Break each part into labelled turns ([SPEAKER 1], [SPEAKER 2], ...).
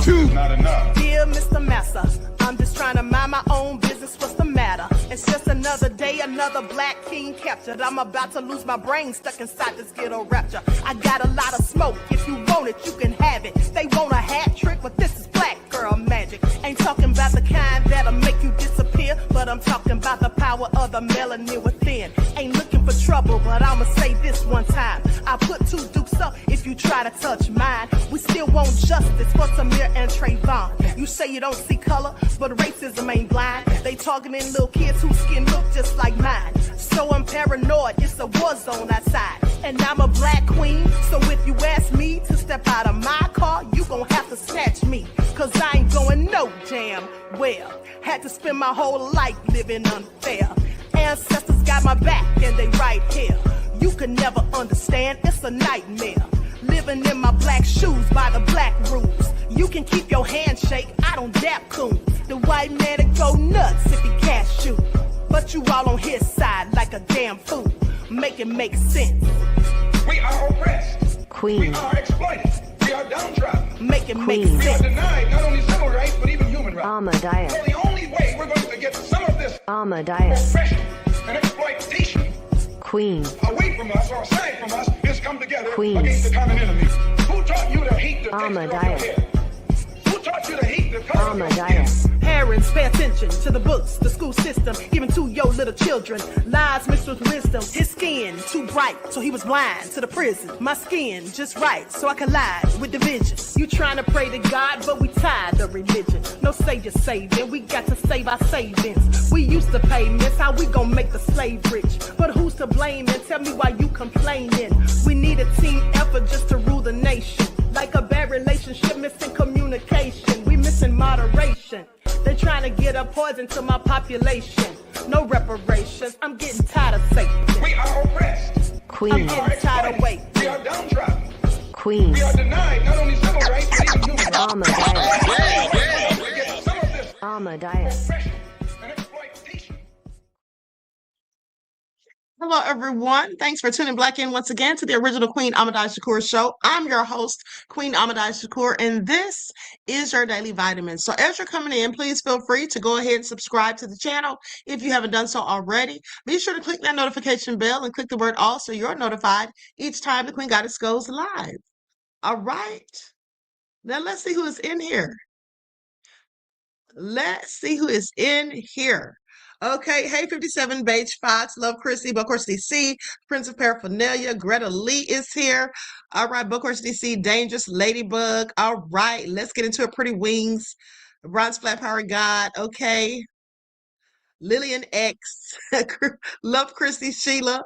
[SPEAKER 1] Two's not enough.
[SPEAKER 2] Dear Mr. Massa, I'm just trying to mind my own business. What's the matter? It's just another day, another black king captured. I'm about to lose my brain, stuck inside this ghetto rapture. I got a lot of smoke. If you want it, you can have it. They want a hat trick, but this is black girl magic. Ain't talking about the kind that'll make you disappear, but I'm talking about the power of the melanin within. Ain't looking for trouble, but I'ma say this one time. I put two dukes up if you try to touch mine. We still want justice for Samir and Trayvon. You say you don't see color, but racism ain't blind. They targeting little kids whose skin look just like mine. So I'm paranoid, it's a war zone outside. And I'm a black queen, so if you ask me to step out of my car, you gon' have to snatch me. Cause I ain't going no damn well. Had to spend my whole life living unfair. Ancestors got my back and they right here. You can never understand, it's a nightmare. Living in my black shoes by the black rules. You can keep your handshake, I don't dap coon. The white man that go nuts if he cash you. But you all on his side like a damn fool. Make it make sense.
[SPEAKER 1] We are oppressed.
[SPEAKER 3] Queen.
[SPEAKER 1] We are exploited. We are downtrodden.
[SPEAKER 2] Make it make
[SPEAKER 1] We are
[SPEAKER 2] sense.
[SPEAKER 1] denied not only civil rights, but even human rights.
[SPEAKER 3] Ahmadiyyah.
[SPEAKER 1] So the only way we're going to get some of this
[SPEAKER 3] Ahmadiyyah.
[SPEAKER 1] oppression and exploitation
[SPEAKER 3] Queen.
[SPEAKER 1] away from us or aside from us is come together
[SPEAKER 3] Queen.
[SPEAKER 1] against the common enemy. Who taught you to hate the texture of your
[SPEAKER 3] Ahmadiyyah.
[SPEAKER 1] hair? Who taught you to hate the color of your skin?
[SPEAKER 3] Ahmadiyyah.
[SPEAKER 2] Parents, pay attention to the books, the school system, given to your little children. Lies mixed with wisdom. His skin too bright, so he was blind to the prison. My skin just right, so I collide with division. You trying to pray to God, but we tired of religion. No savior saving, we got to save our savings. We used to pay miss, how we gon' make the slave rich? But who's to blame, and tell me why you complaining? We need a team effort just to rule the nation. Like a bad relationship, missing communication. We missing moderation. They're trying to get a poison to my population. No reparations. I'm getting tired of Satan.
[SPEAKER 1] We are oppressed.
[SPEAKER 2] I'm
[SPEAKER 3] Queen.
[SPEAKER 2] getting tired of waiting.
[SPEAKER 1] We are downtrodden.
[SPEAKER 3] Queen.
[SPEAKER 1] We are denied not only civil rights, but even human rights.
[SPEAKER 3] Ahmadiyyah.
[SPEAKER 1] We get some of this
[SPEAKER 3] Ahmadiyyah.
[SPEAKER 1] oppression and exploitation.
[SPEAKER 4] Hello, everyone. Thanks for tuning back in once again to the original Queen Ahmadiyyah Shakur show. I'm your host, Queen Ahmadiyyah Shakur, and this is your daily vitamin. So as you're coming in, please feel free to go ahead and subscribe to the channel if you haven't done so already. Be sure to click that notification bell and click the word all so you're notified each time the Queen Goddess goes live. All right. Now let's see who is in here. Let's see who is in here. Okay, hey 57 Beige Fox, Love Chrissy, Bookhorse DC, Prince of Paraphernalia, Greta Lee is here. All right, Bookhorse DC, Dangerous Ladybug. All right, let's get into it. Pretty Wings, Bronze Flat Power God. Okay, Lillian X, Love Chrissy Sheila.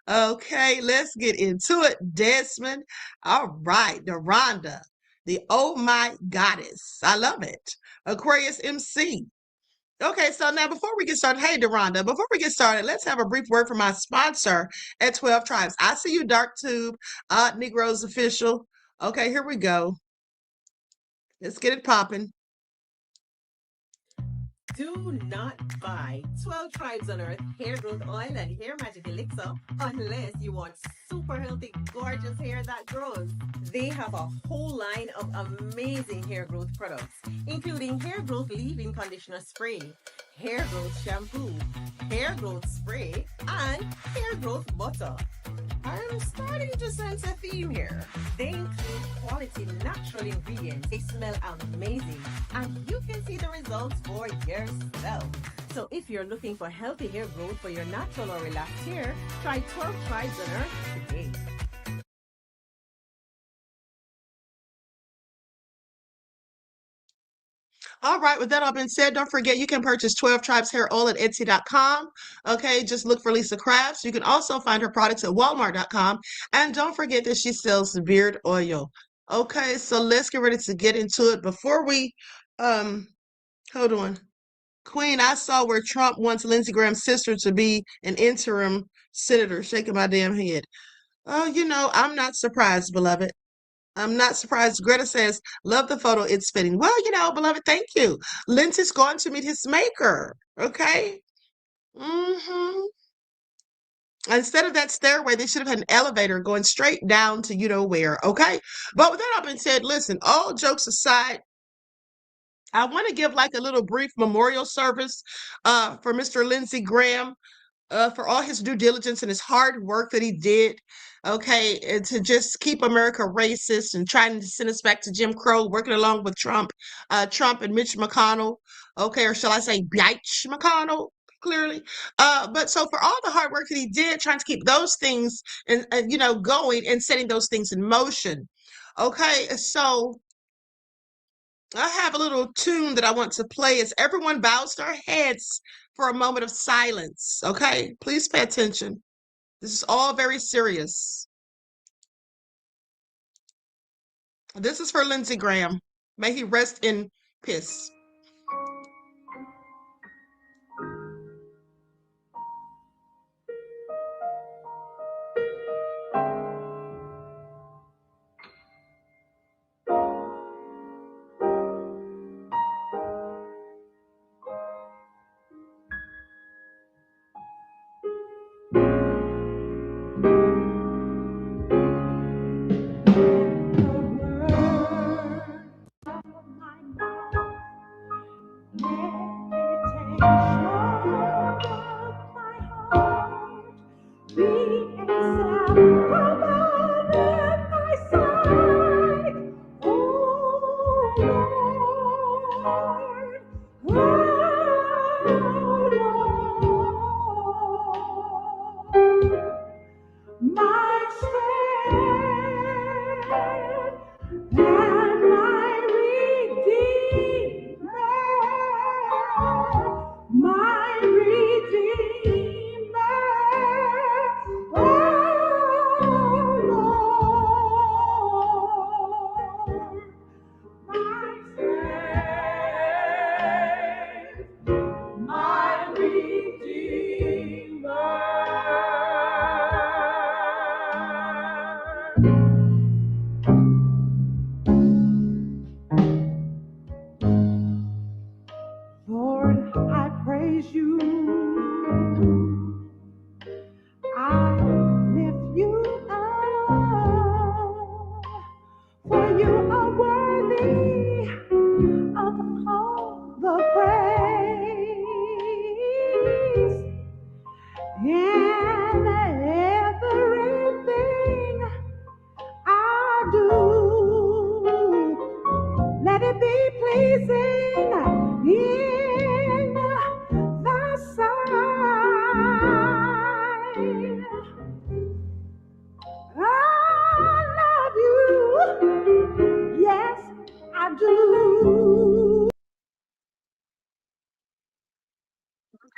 [SPEAKER 4] Okay, let's get into it. Desmond. All right, Deronda, the Oh My Goddess. I love it. Aquarius MC. Okay, so now before we get started, hey, Deronda, before we get started, let's have a brief word from my sponsor at 12 Tribes. I see you, Dark Tube, Odd Negroes Official. Okay, here we go. Let's get it popping.
[SPEAKER 5] Do not buy 12 Tribes on Earth hair growth oil and hair magic elixir unless you want super healthy, gorgeous hair that grows. They have a whole line of amazing hair growth products, including hair growth leave-in conditioner spray, hair growth shampoo, hair growth spray, and hair growth butter. I'm starting to sense a theme here. They include quality natural ingredients. They smell amazing, and you can see the results for yourself. So if you're looking for healthy hair growth for your natural or relaxed hair, try 12 Tribes on Earth today.
[SPEAKER 4] All right, with that all been said, don't forget you can purchase 12 Tribes Hair Oil at Etsy.com. Okay, just look for Lisa Crafts. You can also find her products at Walmart.com. And don't forget that she sells beard oil. Okay, so let's get ready to get into it. Before we, hold on. Queen, I saw where Trump wants Lindsey Graham's sister to be an interim senator, shaking my damn head. Oh, you know, I'm not surprised, beloved. I'm not surprised. Greta says, love the photo. It's fitting. Well, you know, beloved, thank you. Lindsey's going to meet his maker. Okay. Instead of that stairway, they should have had an elevator going straight down to you know where. Okay. But with that all being said, listen, all jokes aside, I want to give like a little brief memorial service for Mr. Lindsey Graham for all his due diligence and his hard work that he did, okay, and to just keep America racist and trying to send us back to Jim Crow, working along with Trump and Mitch McConnell, okay, or shall I say Mitch McConnell, clearly. But so for all the hard work that he did, trying to keep those things and going and setting those things in motion, okay, so I have a little tune that I want to play as everyone bows their heads for a moment of silence. Okay, please pay attention. This is all very serious. This is for Lindsey Graham. May he rest in peace.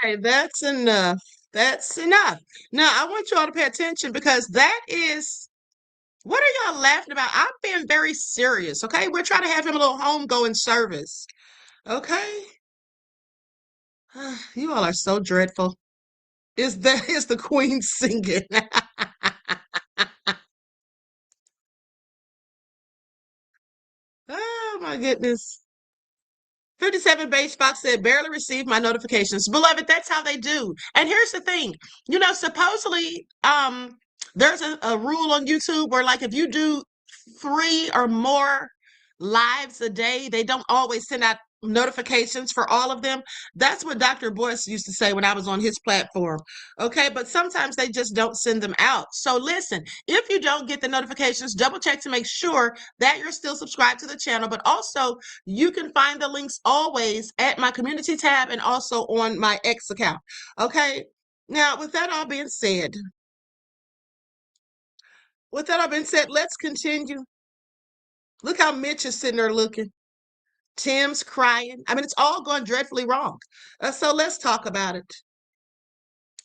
[SPEAKER 4] Okay, that's enough. That's enough. Now, I want you all to pay attention because that is what are y'all laughing about? I'm being very serious, okay? We're trying to have him a little homegoing service, okay? You all are so dreadful. Is the queen singing? Oh my goodness. 57 Beige Fox said, barely received my notifications. Beloved, that's how they do. And here's the thing, supposedly, there's a rule on YouTube where like if you do 3 or more lives a day, they don't always send out notifications for all of them. That's what Dr. Boyce used to say when I was on his platform. Okay, but sometimes they just don't send them out. So listen, if you don't get the notifications, double check to make sure that you're still subscribed to the channel. But also, you can find the links always at my community tab and also on my X account. Okay, now with that all being said, let's continue. Look how Mitch is sitting there looking. Tim's crying. I mean, it's all going dreadfully wrong. So let's talk about it.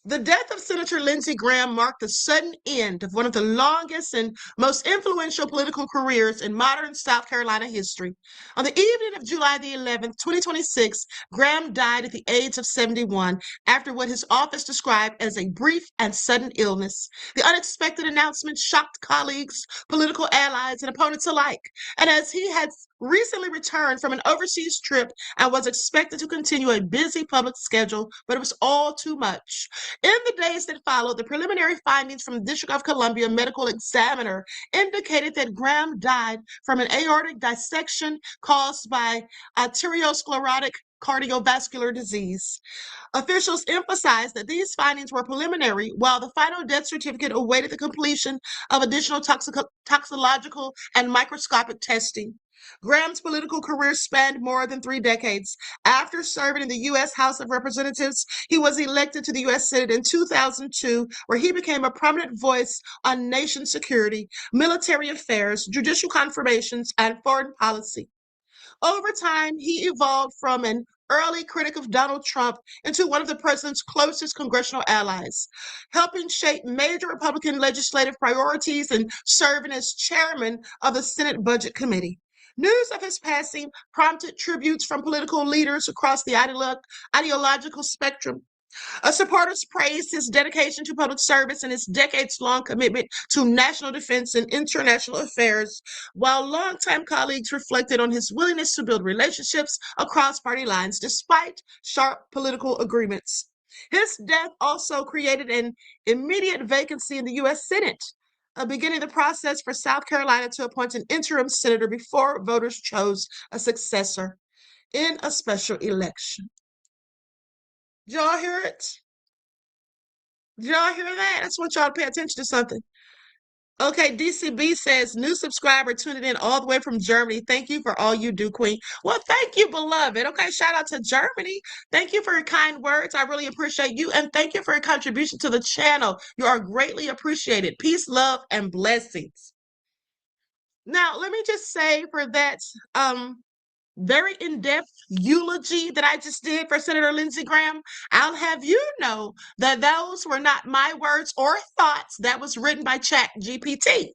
[SPEAKER 4] The death of Senator Lindsey Graham marked the sudden end of one of the longest and most influential political careers in modern South Carolina history. On the evening of July the 11th, 2026, Graham died at the age of 71 after what his office described as a brief and sudden illness. The unexpected announcement shocked colleagues, political allies, and opponents alike. And as he had recently returned from an overseas trip and was expected to continue a busy public schedule, but it was all too much. In the days that followed, the preliminary findings from the District of Columbia medical examiner indicated that Graham died from an aortic dissection caused by arteriosclerotic cardiovascular disease. Officials emphasized that these findings were preliminary, while the final death certificate awaited the completion of additional toxicological and microscopic testing. Graham's political career spanned more than 3 decades. After serving in the U.S. House of Representatives, he was elected to the U.S. Senate in 2002, where he became a prominent voice on nation security, military affairs, judicial confirmations, and foreign policy. Over time, he evolved from an early critic of Donald Trump into one of the president's closest congressional allies, helping shape major Republican legislative priorities and serving as chairman of the Senate Budget Committee. News of his passing prompted tributes from political leaders across the ideological spectrum. Supporters praised his dedication to public service and his decades-long commitment to national defense and international affairs, while longtime colleagues reflected on his willingness to build relationships across party lines despite sharp political agreements. His death also created an immediate vacancy in the U.S. Senate, beginning the process for South Carolina to appoint an interim senator before voters chose a successor in a special election. Did y'all hear it? Did y'all hear that? I just want y'all to pay attention to something. Okay, DCB says, new subscriber tuning in all the way from Germany. Thank you for all you do, Queen. Well, thank you, beloved. Okay, shout out to Germany. Thank you for your kind words. I really appreciate you. And thank you for your contribution to the channel. You are greatly appreciated. Peace, love, and blessings. Now, let me just say for that very in-depth eulogy that I just did for Senator Lindsey Graham, I'll have you know that those were not my words or thoughts. That was written by Chat GPT.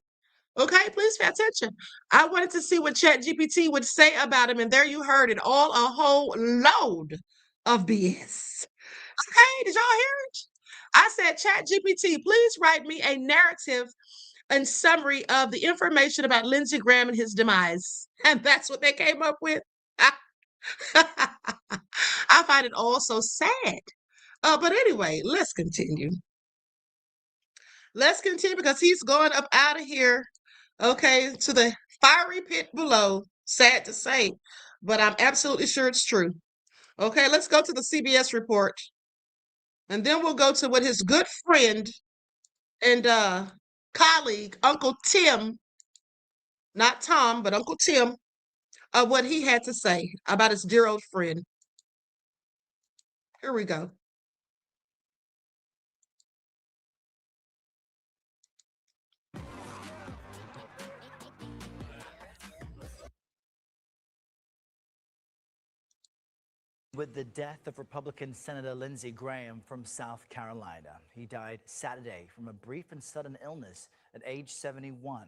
[SPEAKER 4] Okay, please pay attention. I wanted to see what Chat GPT would say about him, and there you heard it, all a whole load of BS. Okay, did y'all hear it? I said, Chat GPT, please write me a narrative and summary of the information about Lindsey Graham and his demise. And that's what they came up with. I find it all so sad. But anyway, let's continue. Let's continue because he's going up out of here, okay, to the fiery pit below. Sad to say, but I'm absolutely sure it's true. Okay, let's go to the CBS report. And then we'll go to what his good friend and colleague, Uncle Tim, not Tom, but Uncle Tim, what he had to say about his dear old friend. Here we go.
[SPEAKER 6] With the death of Republican Senator Lindsey Graham from South Carolina. He died Saturday from a brief and sudden illness at age 71.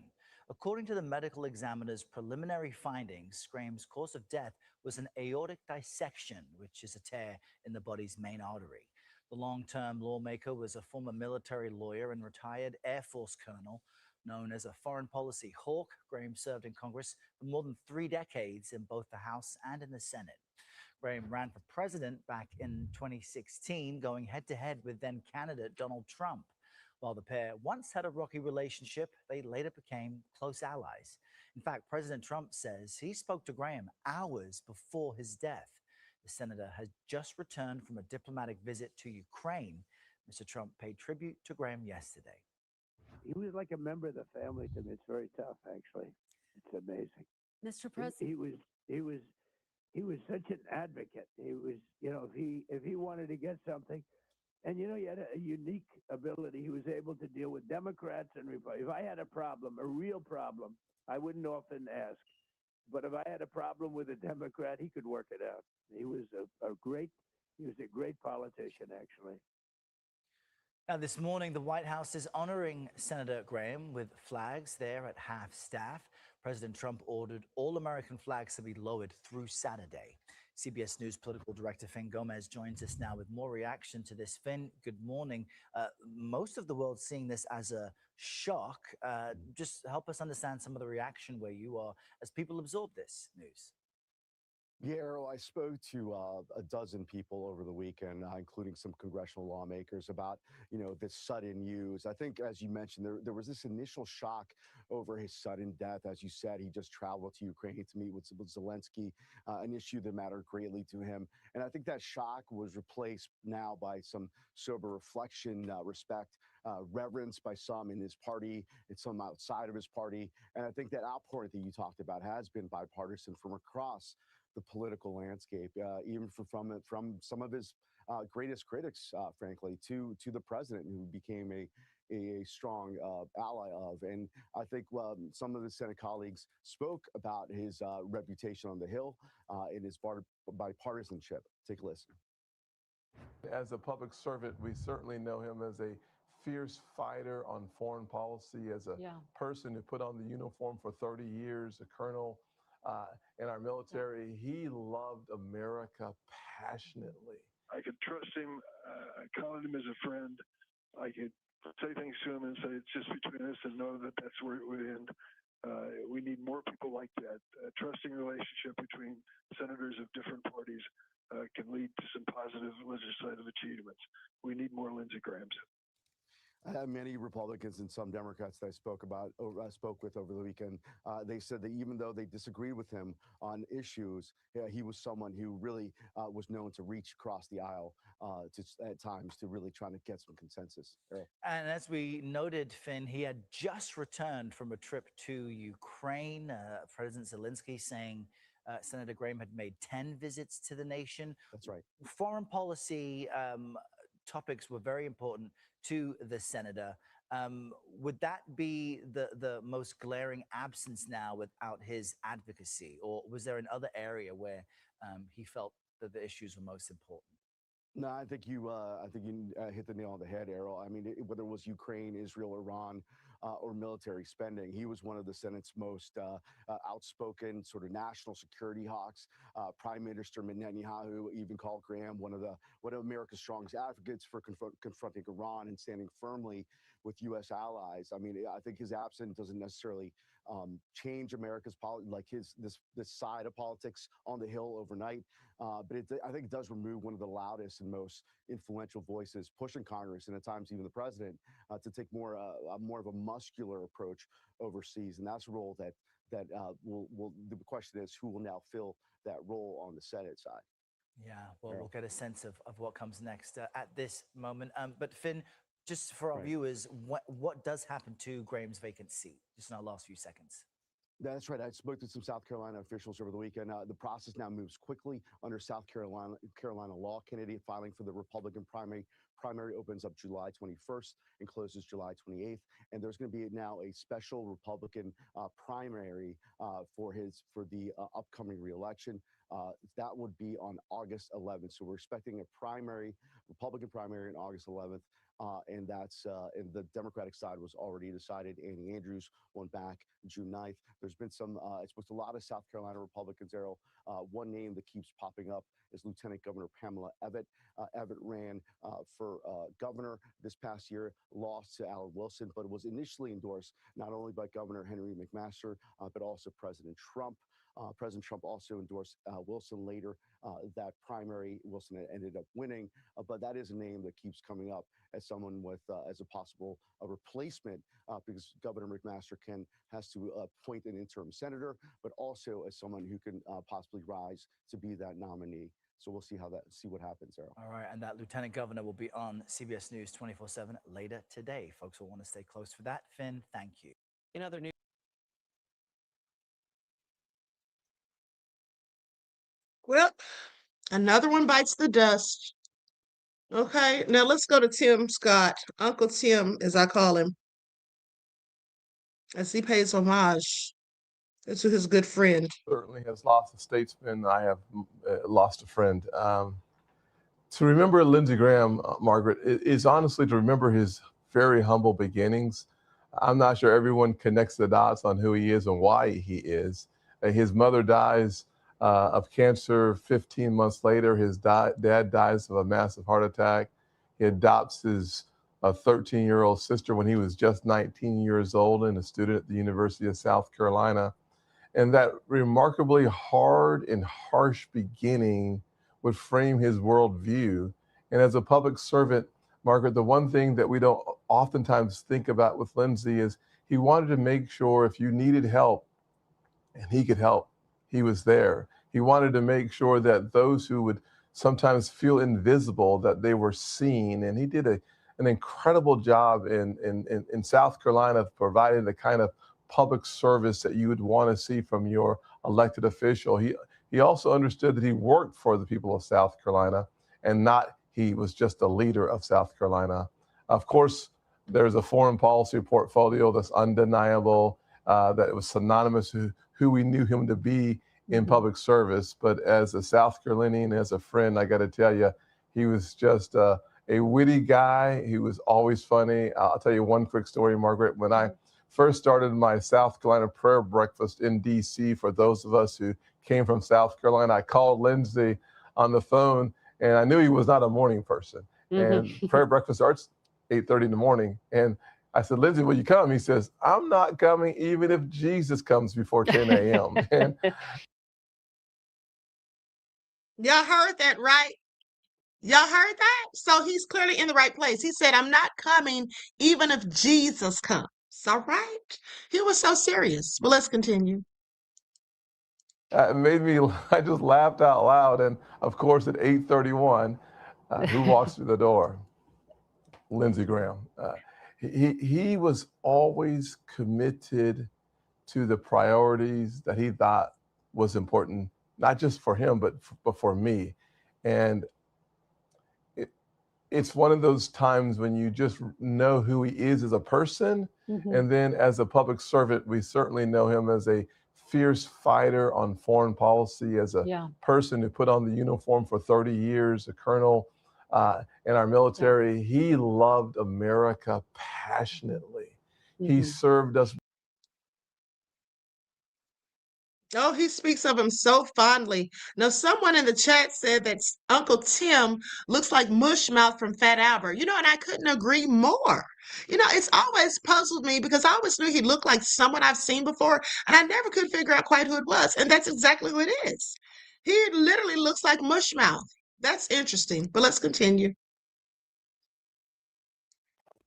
[SPEAKER 6] According to the medical examiner's preliminary findings, Graham's cause of death was an aortic dissection, which is a tear in the body's main artery. The long-term lawmaker was a former military lawyer and retired Air Force colonel. Known as a foreign policy hawk, Graham served in Congress for more than 3 decades in both the House and in the Senate. Graham ran for president back in 2016, going head-to-head with then-candidate Donald Trump. While the pair once had a rocky relationship, they later became close allies. In fact, President Trump says he spoke to Graham hours before his death. The senator had just returned from a diplomatic visit to Ukraine. Mr. Trump paid tribute to Graham yesterday.
[SPEAKER 7] He was like a member of the family to me. It's very tough, actually. It's amazing.
[SPEAKER 8] Mr. President.
[SPEAKER 7] He was such an advocate. He was, if he wanted to get something, and he had a unique ability. He was able to deal with Democrats and Republicans. If I had a problem, a real problem, I wouldn't often ask. But if I had a problem with a Democrat, he could work it out. He was a great politician, actually.
[SPEAKER 6] Now, this morning, the White House is honoring Senator Graham with flags there at half-staff. President Trump ordered all American flags to be lowered through Saturday. CBS News political director Finn Gomez joins us now with more reaction to this. Finn, good morning. Most of the world seeing this as a shock. Just help us understand some of the reaction where you are as people absorb this news.
[SPEAKER 8] Yeah, Errol, I spoke to a dozen people over the weekend, including some congressional lawmakers, about, this sudden news. I think, as you mentioned, there was this initial shock over his sudden death. As you said, he just traveled to Ukraine to meet with Zelensky, an issue that mattered greatly to him. And I think that shock was replaced now by some sober reflection, respect, reverence by some in his party and some outside of his party. And I think that outpouring that you talked about has been bipartisan from across the political landscape, even from some of his greatest critics, frankly, to the president, who became a strong ally of. And I think some of his Senate colleagues spoke about his reputation on the Hill and his bipartisanship. Take a listen.
[SPEAKER 9] As a public servant, we certainly know him as a fierce fighter on foreign policy, as a person who put on the uniform for 30 years, a colonel in our military. He loved America passionately.
[SPEAKER 10] I could trust him. I counted him as a friend. I could say things to him and say it's just between us, and know that that's where it would end. We need more people like that. A trusting relationship between senators of different parties can lead to some positive legislative achievements. We need more Lindsey Grahams.
[SPEAKER 8] Many Republicans and some Democrats that I spoke with over the weekend, they said that even though they disagreed with him on issues, he was someone who really was known to reach across the aisle at times to really trying to get some consensus.
[SPEAKER 6] And as we noted, Finn, he had just returned from a trip to Ukraine. President Zelensky saying Senator Graham had made 10 visits to the nation.
[SPEAKER 8] That's right.
[SPEAKER 6] Foreign policy topics were very important to the senator. Would that be the most glaring absence now without his advocacy, or was there another area where he felt that the issues were most important?
[SPEAKER 8] No, I think you hit the nail on the head, Errol. I mean, whether it was Ukraine, Israel, Iran, or military spending, he was one of the Senate's most outspoken sort of national security hawks. Prime Minister Netanyahu even called Graham one of America's strongest advocates for confronting Iran and standing firmly with U.S. allies. I mean, I think his absence doesn't necessarily change America's this side of politics on the Hill overnight. But I think it does remove one of the loudest and most influential voices pushing Congress, and at times even the president, to take more of a muscular approach overseas. And that's a role that the question is, who will now fill that role on the Senate side?
[SPEAKER 6] Yeah, well, we'll get a sense of what comes next at this moment. But Finn, just for our viewers, what does happen to Graham's vacant seat, just in our last few seconds?
[SPEAKER 8] That's right. I spoke to some South Carolina officials over the weekend. The process now moves quickly under South Carolina law. Candidate filing for the Republican primary opens up July 21st and closes July 28th. And there's going to be now a special Republican primary for the upcoming reelection. That would be on August 11th. So we're expecting a Republican primary on August 11th. And that's and the Democratic side was already decided. Annie Andrews went back June 9th. There's been I suppose a lot of South Carolina Republicans, Errol. One name that keeps popping up is Lieutenant Governor Pamela Abbott. Abbott ran for governor this past year, lost to Alan Wilson, but was initially endorsed not only by Governor Henry McMaster, but also President Trump. President Trump also endorsed Wilson later. That primary, Wilson ended up winning, but that is a name that keeps coming up as someone with as a possible replacement, because Governor McMaster has to appoint an interim senator, but also as someone who can possibly rise to be that nominee. So we'll see what happens, Errol.
[SPEAKER 6] All right, and that lieutenant governor will be on CBS News 24/7 later today. Folks will want to stay close for that. Finn, thank you.
[SPEAKER 11] In other news.
[SPEAKER 4] Well, another one bites the dust. Okay, now let's go to Tim Scott, Uncle Tim, as I call him, as he pays homage to his good friend.
[SPEAKER 9] Certainly has lost a statesman. I have lost a friend. To remember Lindsey Graham, Margaret, is honestly to remember his very humble beginnings. I'm not sure everyone connects the dots on who he is and why he is. His mother dies of cancer. 15 months later, his dad dies of a massive heart attack. He adopts his 13-year-old sister when he was just 19 years old and a student at the University of South Carolina. And that remarkably hard and harsh beginning would frame his worldview. And as a public servant, Margaret, the one thing that we don't oftentimes think about with Lindsey is he wanted to make sure if you needed help and he could help, he was there. He wanted to make sure that those who would sometimes feel invisible, that they were seen. And he did an incredible job in South Carolina of providing the kind of public service that you would want to see from your elected official. He also understood that he worked for the people of South Carolina and not he was just a leader of South Carolina. Of course, there's a foreign policy portfolio that's undeniable, that it was synonymous with who we knew him to be in public service. But as a South Carolinian, as a friend, I got to tell you, he was just a witty guy. He was always funny. I'll tell you one quick story, Margaret. When I first started my South Carolina prayer breakfast in D.C., for those of us who came from South Carolina, I called Lindsey on the phone, and I knew he was not a morning person. And prayer breakfast starts 8:30 in the morning. And I said, Lindsey, will you come? He says, I'm not coming even if Jesus comes before 10 a.m. And
[SPEAKER 4] Y'all heard that, right? Y'all heard that? So he's clearly in the right place. He said, I'm not coming even if Jesus comes. All right? He was so serious. But let's continue.
[SPEAKER 9] it made me, I just laughed out loud. And of course, at 8:31, who walks through the door? Lindsey Graham. He was always committed to the priorities that he thought was important, not just for him, but for me. And it's one of those times when you just know who he is as a person. And then as a public servant, we certainly know him as a fierce fighter on foreign policy, as a person who put on the uniform for 30 years, a colonel in our military. He loved America passionately. He served us.
[SPEAKER 4] Oh, he speaks of him so fondly. Now, someone in the chat said that Uncle Tim looks like Mushmouth from Fat Albert. And I couldn't agree more. It's always puzzled me because I always knew he looked like someone I've seen before, and I never could figure out quite who it was. And that's exactly who it is. He literally looks like Mushmouth. That's interesting. But let's continue.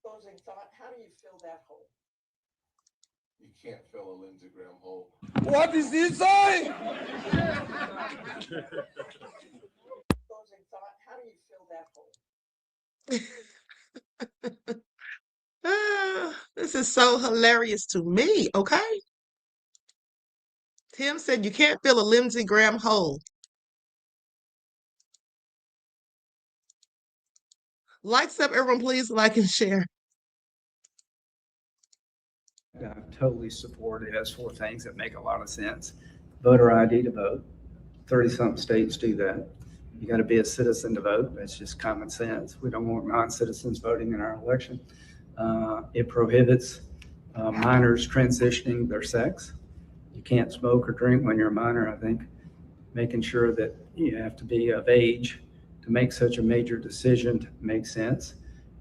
[SPEAKER 1] Closing thought, how do you fill that hole?
[SPEAKER 9] You can't fill a Lindsey Graham hole.
[SPEAKER 1] What does he say? Closing thought, how do you fill that hole?
[SPEAKER 4] This is so hilarious to me, okay? Tim said you can't fill a Lindsey Graham hole. Lights up, everyone, please like and share.
[SPEAKER 11] I totally support it. It has 4 things that make a lot of sense. Voter ID to vote. 30-something states do that. You got to be a citizen to vote. That's just common sense. We don't want non-citizens voting in our election. It prohibits minors transitioning their sex. You can't smoke or drink when you're a minor. I think making sure that you have to be of age to make such a major decision makes sense.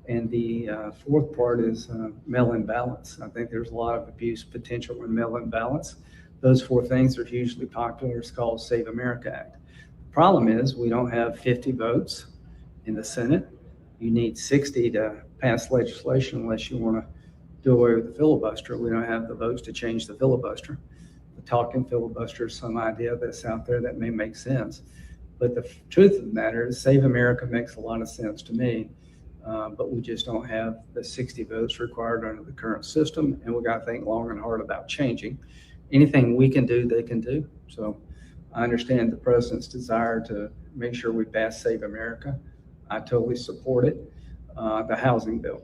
[SPEAKER 11] And the 4th part is mail-in ballots. I think there's a lot of abuse potential in mail-in ballots. Those 4 things are hugely popular. It's called Save America Act. The problem is we don't have 50 votes in the Senate. You need 60 to pass legislation unless you want to do away with the filibuster. We don't have the votes to change the filibuster. The talking filibuster is some idea that's out there that may make sense. But the truth of the matter is Save America makes a lot of sense to me. But we just don't have the 60 votes required under the current system, and we got to think long and hard about changing. Anything we can do, they can do. So I understand the president's desire to make sure we pass Save America. I totally support it. The housing bill,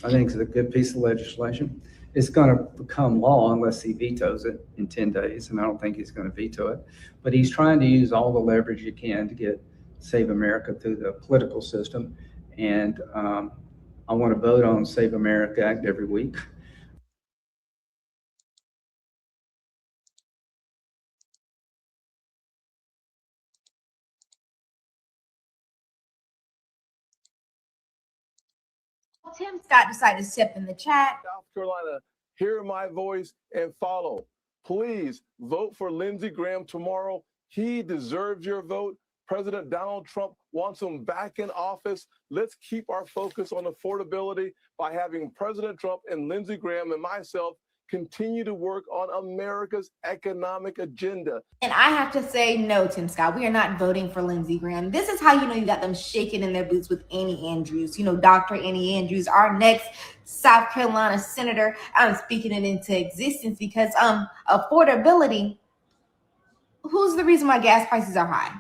[SPEAKER 11] I think, is a good piece of legislation. It's going to become law unless he vetoes it in 10 days, and I don't think he's going to veto it. But he's trying to use all the leverage he can to get Save America through the political system. And I want to vote on Save America Act every week.
[SPEAKER 12] Tim Scott decided to step in the chat.
[SPEAKER 9] South Carolina, hear my voice and follow. Please vote for Lindsey Graham tomorrow. He deserves your vote. President Donald Trump wants him back in office. Let's keep our focus on affordability by having President Trump and Lindsey Graham and myself continue to work on America's economic agenda.
[SPEAKER 12] And I have to say, no, Tim Scott, we are not voting for Lindsey Graham. This is how you know you got them shaking in their boots with Annie Andrews. You know, Dr. Annie Andrews, our next South Carolina senator. I'm speaking it into existence because affordability, who's the reason why gas prices are high?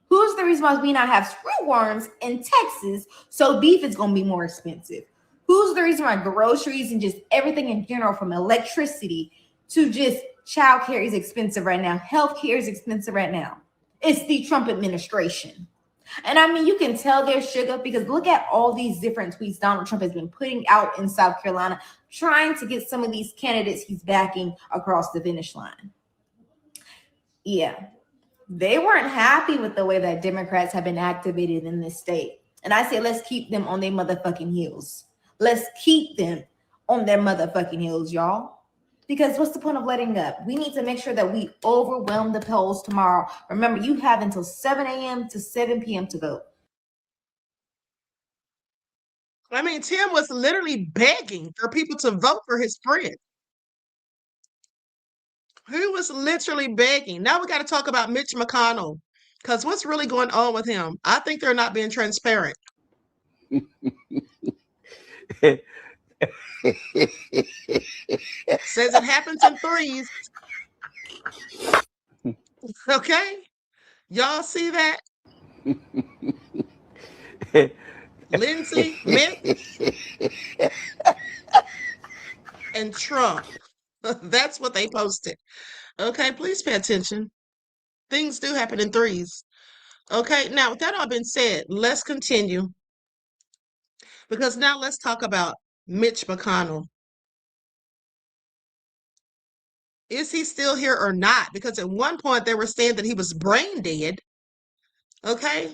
[SPEAKER 12] Who's the reason why we not have screwworms in Texas, so beef is going to be more expensive? Who's the reason why groceries and just everything in general, from electricity to just childcare, is expensive right now? Healthcare is expensive right now. It's the Trump administration. And I mean, you can tell they're shook up because look at all these different tweets Donald Trump has been putting out in South Carolina, trying to get some of these candidates he's backing across the finish line. Yeah, they weren't happy with the way that Democrats have been activated in this state. And I say, let's keep them on their motherfucking heels. Let's keep them on their motherfucking heels, y'all. Because what's the point of letting up? We need to make sure that we overwhelm the polls tomorrow. Remember, you have until 7 a.m. to 7 p.m. to vote.
[SPEAKER 4] I mean, Tim was literally begging for people to vote for his friend. He was literally begging. Now we got to talk about Mitch McConnell, because what's really going on with him? I think they're not being transparent. Says it happens in threes. Okay? Y'all see that? Lindsey, Mitch, and Trump. That's what they posted. Okay, please pay attention. Things do happen in threes. Okay, now with that all been said, let's continue. Because now let's talk about Mitch McConnell. Is he still here or not? Because at one point they were saying that he was brain dead. Okay?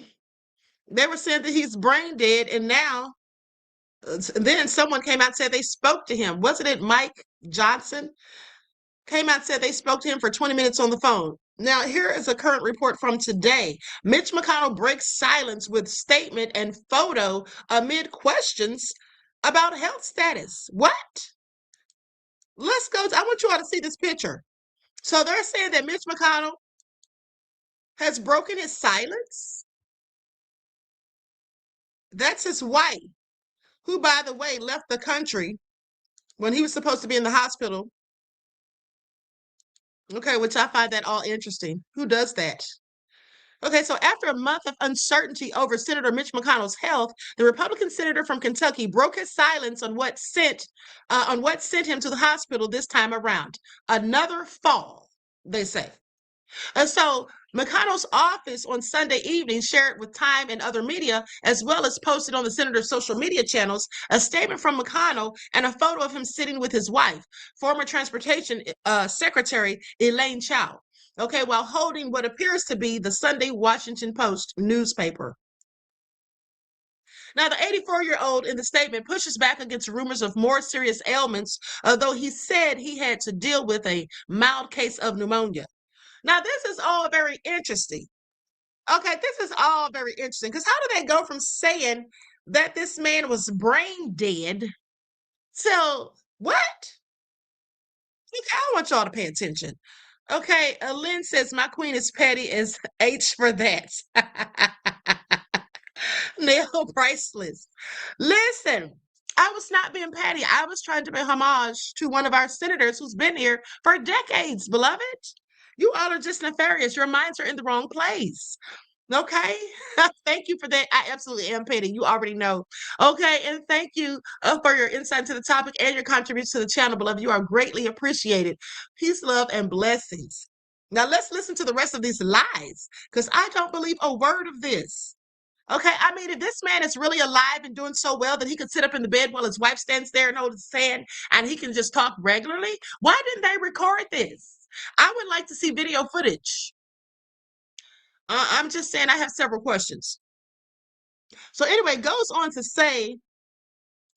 [SPEAKER 4] They were saying that he's brain dead, and now then someone came out and said they spoke to him. Wasn't it Mike Johnson? Came out and said they spoke to him for 20 minutes on the phone. Now, here is a current report from today. Mitch McConnell breaks silence with statement and photo amid questions about health status. What? Let's go. I want you all to see this picture. So they're saying that Mitch McConnell has broken his silence. That's his wife, who, by the way, left the country when he was supposed to be in the hospital. Okay, which I find that all interesting. Who does that? Okay, so after a month of uncertainty over Senator Mitch McConnell's health, the Republican senator from Kentucky broke his silence on what sent him to the hospital this time around. Another fall, they say. And so McConnell's office on Sunday evening shared with Time and other media, as well as posted on the senator's social media channels, a statement from McConnell and a photo of him sitting with his wife, former Transportation Secretary Elaine Chao, okay, while holding what appears to be the Sunday Washington Post newspaper. Now, the 84-year-old in the statement pushes back against rumors of more serious ailments, though he said he had to deal with a mild case of pneumonia. Now, this is all very interesting. Okay, this is all very interesting because how do they go from saying that this man was brain dead to what? Okay, I want y'all to pay attention. Okay, Lynn says, my queen is petty as H for that. Nail priceless. Listen, I was not being petty. I was trying to pay homage to one of our senators who's been here for decades, beloved. You all are just nefarious. Your minds are in the wrong place. Okay? Thank you for that. I absolutely am petty. You already know. Okay, and thank you for your insight into the topic and your contribution to the channel, beloved. You are greatly appreciated. Peace, love, and blessings. Now let's listen to the rest of these lies because I don't believe a word of this. Okay, I mean, if this man is really alive and doing so well that he could sit up in the bed while his wife stands there and holds his hand and he can just talk regularly, why didn't they record this? I would like to see video footage. I'm just saying I have several questions. So anyway, goes on to say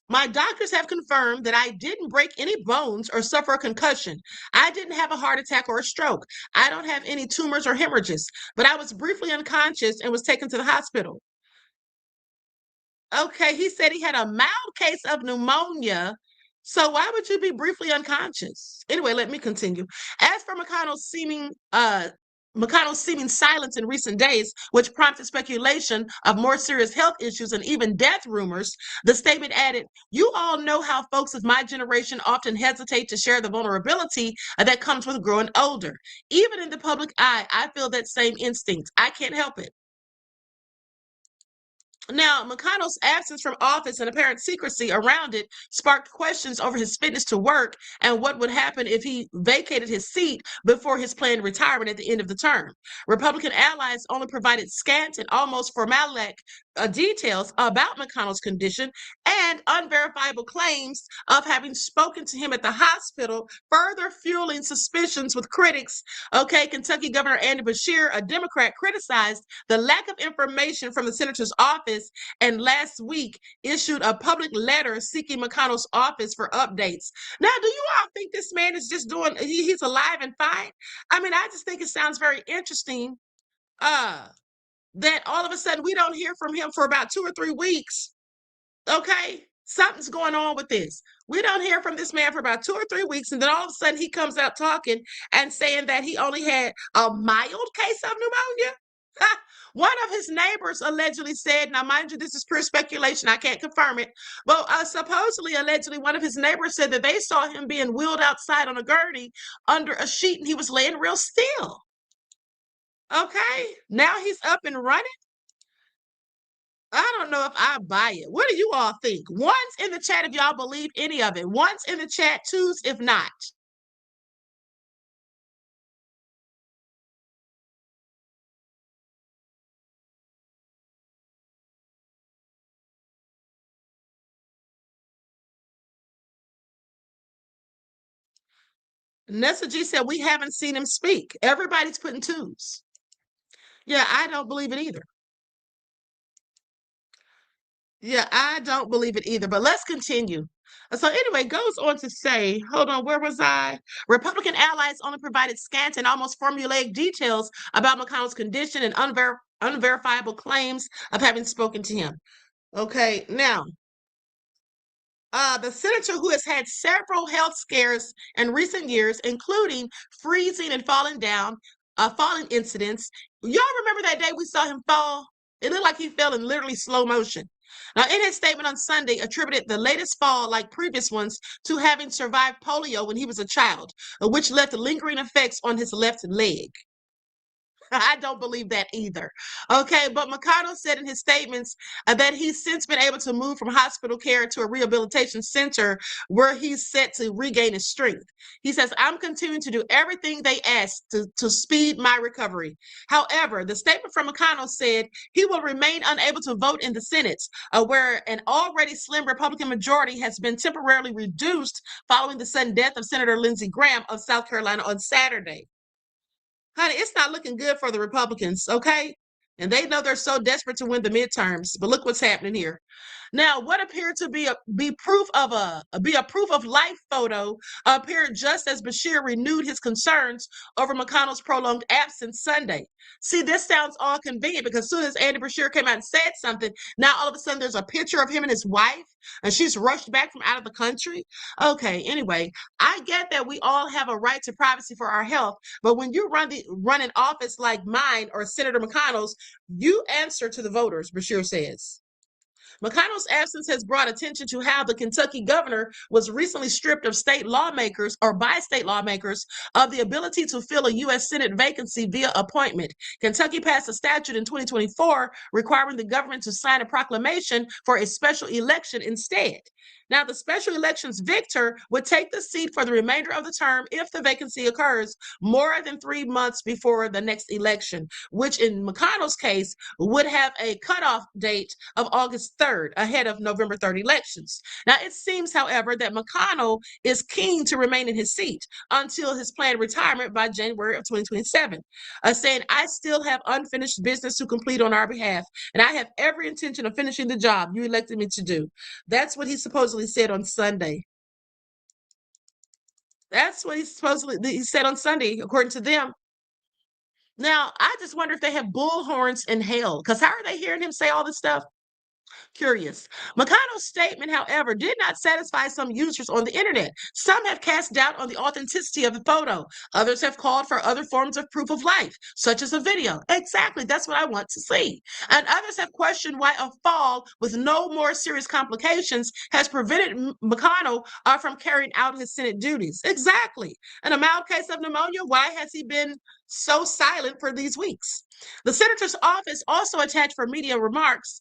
[SPEAKER 4] My doctors have confirmed that I didn't break any bones or suffer a concussion. I didn't have a heart attack or a stroke. I don't have any tumors or hemorrhages, but I was briefly unconscious and was taken to the hospital. Okay, he said he had a mild case of pneumonia. So why would you be briefly unconscious? Anyway, let me continue. As for McConnell's seeming silence in recent days, which prompted speculation of more serious health issues and even death rumors, the statement added, "You all know how folks of my generation often hesitate to share the vulnerability that comes with growing older. Even in the public eye, I feel that same instinct. I can't help it." Now, McConnell's absence from office and apparent secrecy around it sparked questions over his fitness to work and what would happen if he vacated his seat before his planned retirement at the end of the term. Republican allies only provided scant and almost formulaic details about McConnell's condition and unverifiable claims of having spoken to him at the hospital, further fueling suspicions with critics. Okay, Kentucky Governor Andy Beshear, a Democrat, criticized the lack of information from the senator's office and last week issued a public letter seeking McConnell's office for updates. Now, do you all think this man is just he's alive and fine? I mean, I just think it sounds very interesting that all of a sudden we don't hear from him for about 2 or 3 weeks. Okay, something's going on with this. We don't hear from this man for about 2 or 3 weeks, and then all of a sudden he comes out talking and saying that he only had a mild case of pneumonia. One of his neighbors allegedly said, now mind you, this is pure speculation, I can't confirm it, but supposedly, allegedly, one of his neighbors said that they saw him being wheeled outside on a gurney under a sheet and he was laying real still. Okay, now he's up and running. I don't know if I buy it. What do you all think? One's in the chat if y'all believe any of it. One's in the chat, twos if not. Nessa G said, we haven't seen him speak. Everybody's putting twos. Yeah, I don't believe it either. Yeah, I don't believe it either, but let's continue. So anyway, goes on to say, hold on, where was I? Republican allies only provided scant and almost formulaic details about McConnell's condition and unverifiable claims of having spoken to him. Okay, now, the senator who has had several health scares in recent years, including freezing and falling incidents. Y'all remember that day we saw him fall? It looked like he fell in literally slow motion. Now, in his statement on Sunday, attributed the latest fall, like previous ones, to having survived polio when he was a child, which left lingering effects on his left leg. I don't believe that either. Okay, but McConnell said in his statements that he's since been able to move from hospital care to a rehabilitation center where he's set to regain his strength. He says, I'm continuing to do everything they ask to speed my recovery. However, the statement from McConnell said he will remain unable to vote in the Senate, where an already slim Republican majority has been temporarily reduced following the sudden death of Senator Lindsey Graham of South Carolina on Saturday. Honey, it's not looking good for the Republicans, okay? And they know they're so desperate to win the midterms, but look what's happening here. Now, what appeared to be a proof of life photo appeared just as Beshear renewed his concerns over McConnell's prolonged absence Sunday. See, this sounds all convenient because as soon as Andy Beshear came out and said something, now all of a sudden there's a picture of him and his wife, and she's rushed back from out of the country. Okay, anyway, I get that we all have a right to privacy for our health, but when you run an office like mine or Senator McConnell's, you answer to the voters, Beshear says. McConnell's absence has brought attention to how the Kentucky governor was recently stripped by state lawmakers of the ability to fill a U.S. Senate vacancy via appointment. Kentucky passed a statute in 2024 requiring the government to sign a proclamation for a special election instead. Now, the special election's victor would take the seat for the remainder of the term if the vacancy occurs more than 3 months before the next election, which in McConnell's case would have a cutoff date of August 3rd, ahead of November 3rd elections. Now, it seems, however, that McConnell is keen to remain in his seat until his planned retirement by January of 2027, saying, I still have unfinished business to complete on our behalf, and I have every intention of finishing the job you elected me to do. That's what he supposedly supposedly said on Sunday. That's what he said on Sunday, according to them. Now, I just wonder if they have bullhorns in hell, because how are they hearing him say all this stuff? Curious. McConnell's statement, however, did not satisfy some users on the internet. Some have cast doubt on the authenticity of the photo. Others have called for other forms of proof of life, such as a video. Exactly, that's what I want to see. And others have questioned why a fall with no more serious complications has prevented McConnell from carrying out his Senate duties. Exactly. In a mild case of pneumonia, why has he been so silent for these weeks? The senator's office also attached for media remarks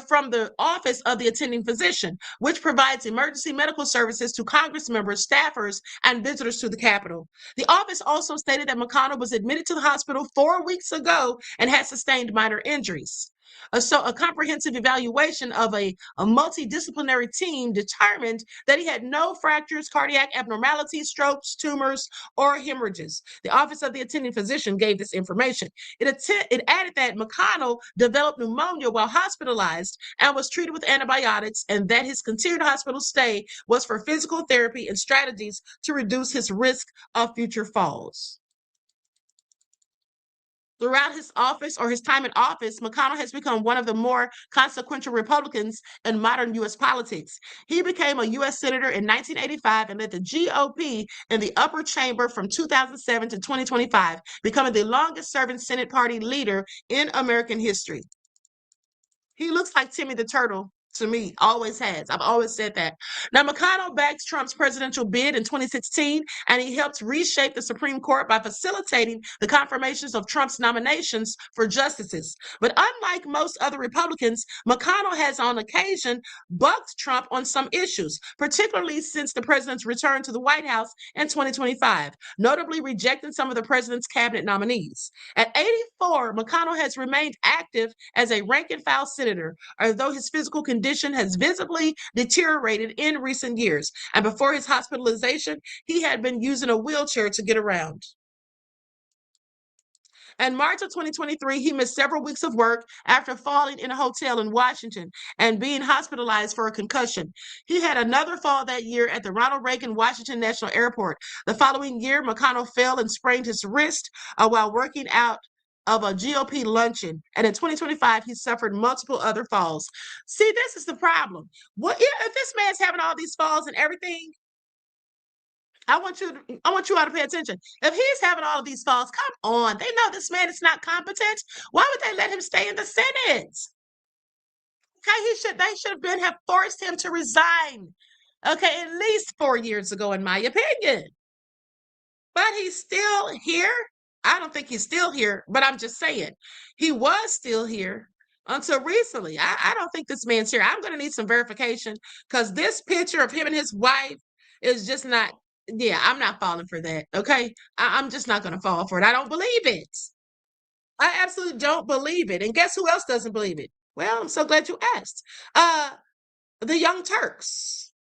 [SPEAKER 4] from the office of the attending physician, which provides emergency medical services to Congress members, staffers, and visitors to the Capitol. The office also stated that McConnell was admitted to the hospital 4 weeks ago and had sustained minor injuries. So a comprehensive evaluation of a multidisciplinary team determined that he had no fractures, cardiac abnormalities, strokes, tumors, or hemorrhages. The office of the attending physician gave this information. It added that McConnell developed pneumonia while hospitalized and was treated with antibiotics, and that his continued hospital stay was for physical therapy and strategies to reduce his risk of future falls. Throughout his office or his time in office, McConnell has become one of the more consequential Republicans in modern U.S. politics. He became a U.S. Senator in 1985 and led the GOP in the upper chamber from 2007 to 2025, becoming the longest serving Senate party leader in American history. He looks like Timmy the Turtle to me, always has. I've always said that. Now, McConnell backed Trump's presidential bid in 2016, and he helped reshape the Supreme Court by facilitating the confirmations of Trump's nominations for justices. But unlike most other Republicans, McConnell has on occasion bucked Trump on some issues, particularly since the president's return to the White House in 2025, notably rejecting some of the president's cabinet nominees. At 84, McConnell has remained active as a rank-and-file senator, although his physical condition has visibly deteriorated in recent years. And before his hospitalization, he had been using a wheelchair to get around. In March of 2023, he missed several weeks of work after falling in a hotel in Washington and being hospitalized for a concussion. He had another fall that year at the Ronald Reagan Washington National Airport. The following year, McConnell fell and sprained his wrist while working out of a GOP luncheon. And in 2025, he suffered multiple other falls. See, this is the problem. What if this man's having all these falls and everything? I want you all to pay attention. If he's having all of these falls, come on. They know this man is not competent. Why would they let him stay in the Senate? Okay, they should have forced him to resign. Okay, at least 4 years ago, in my opinion. But he's still here. I don't think he's still here, but I'm just saying he was still here until recently. I don't think this man's here. I'm going to need some verification because this picture of him and his wife is just not, yeah, I'm not falling for that. Okay. I'm just not going to fall for it. I don't believe it. I absolutely don't believe it. And guess who else doesn't believe it? Well, I'm so glad you asked. The Young Turks.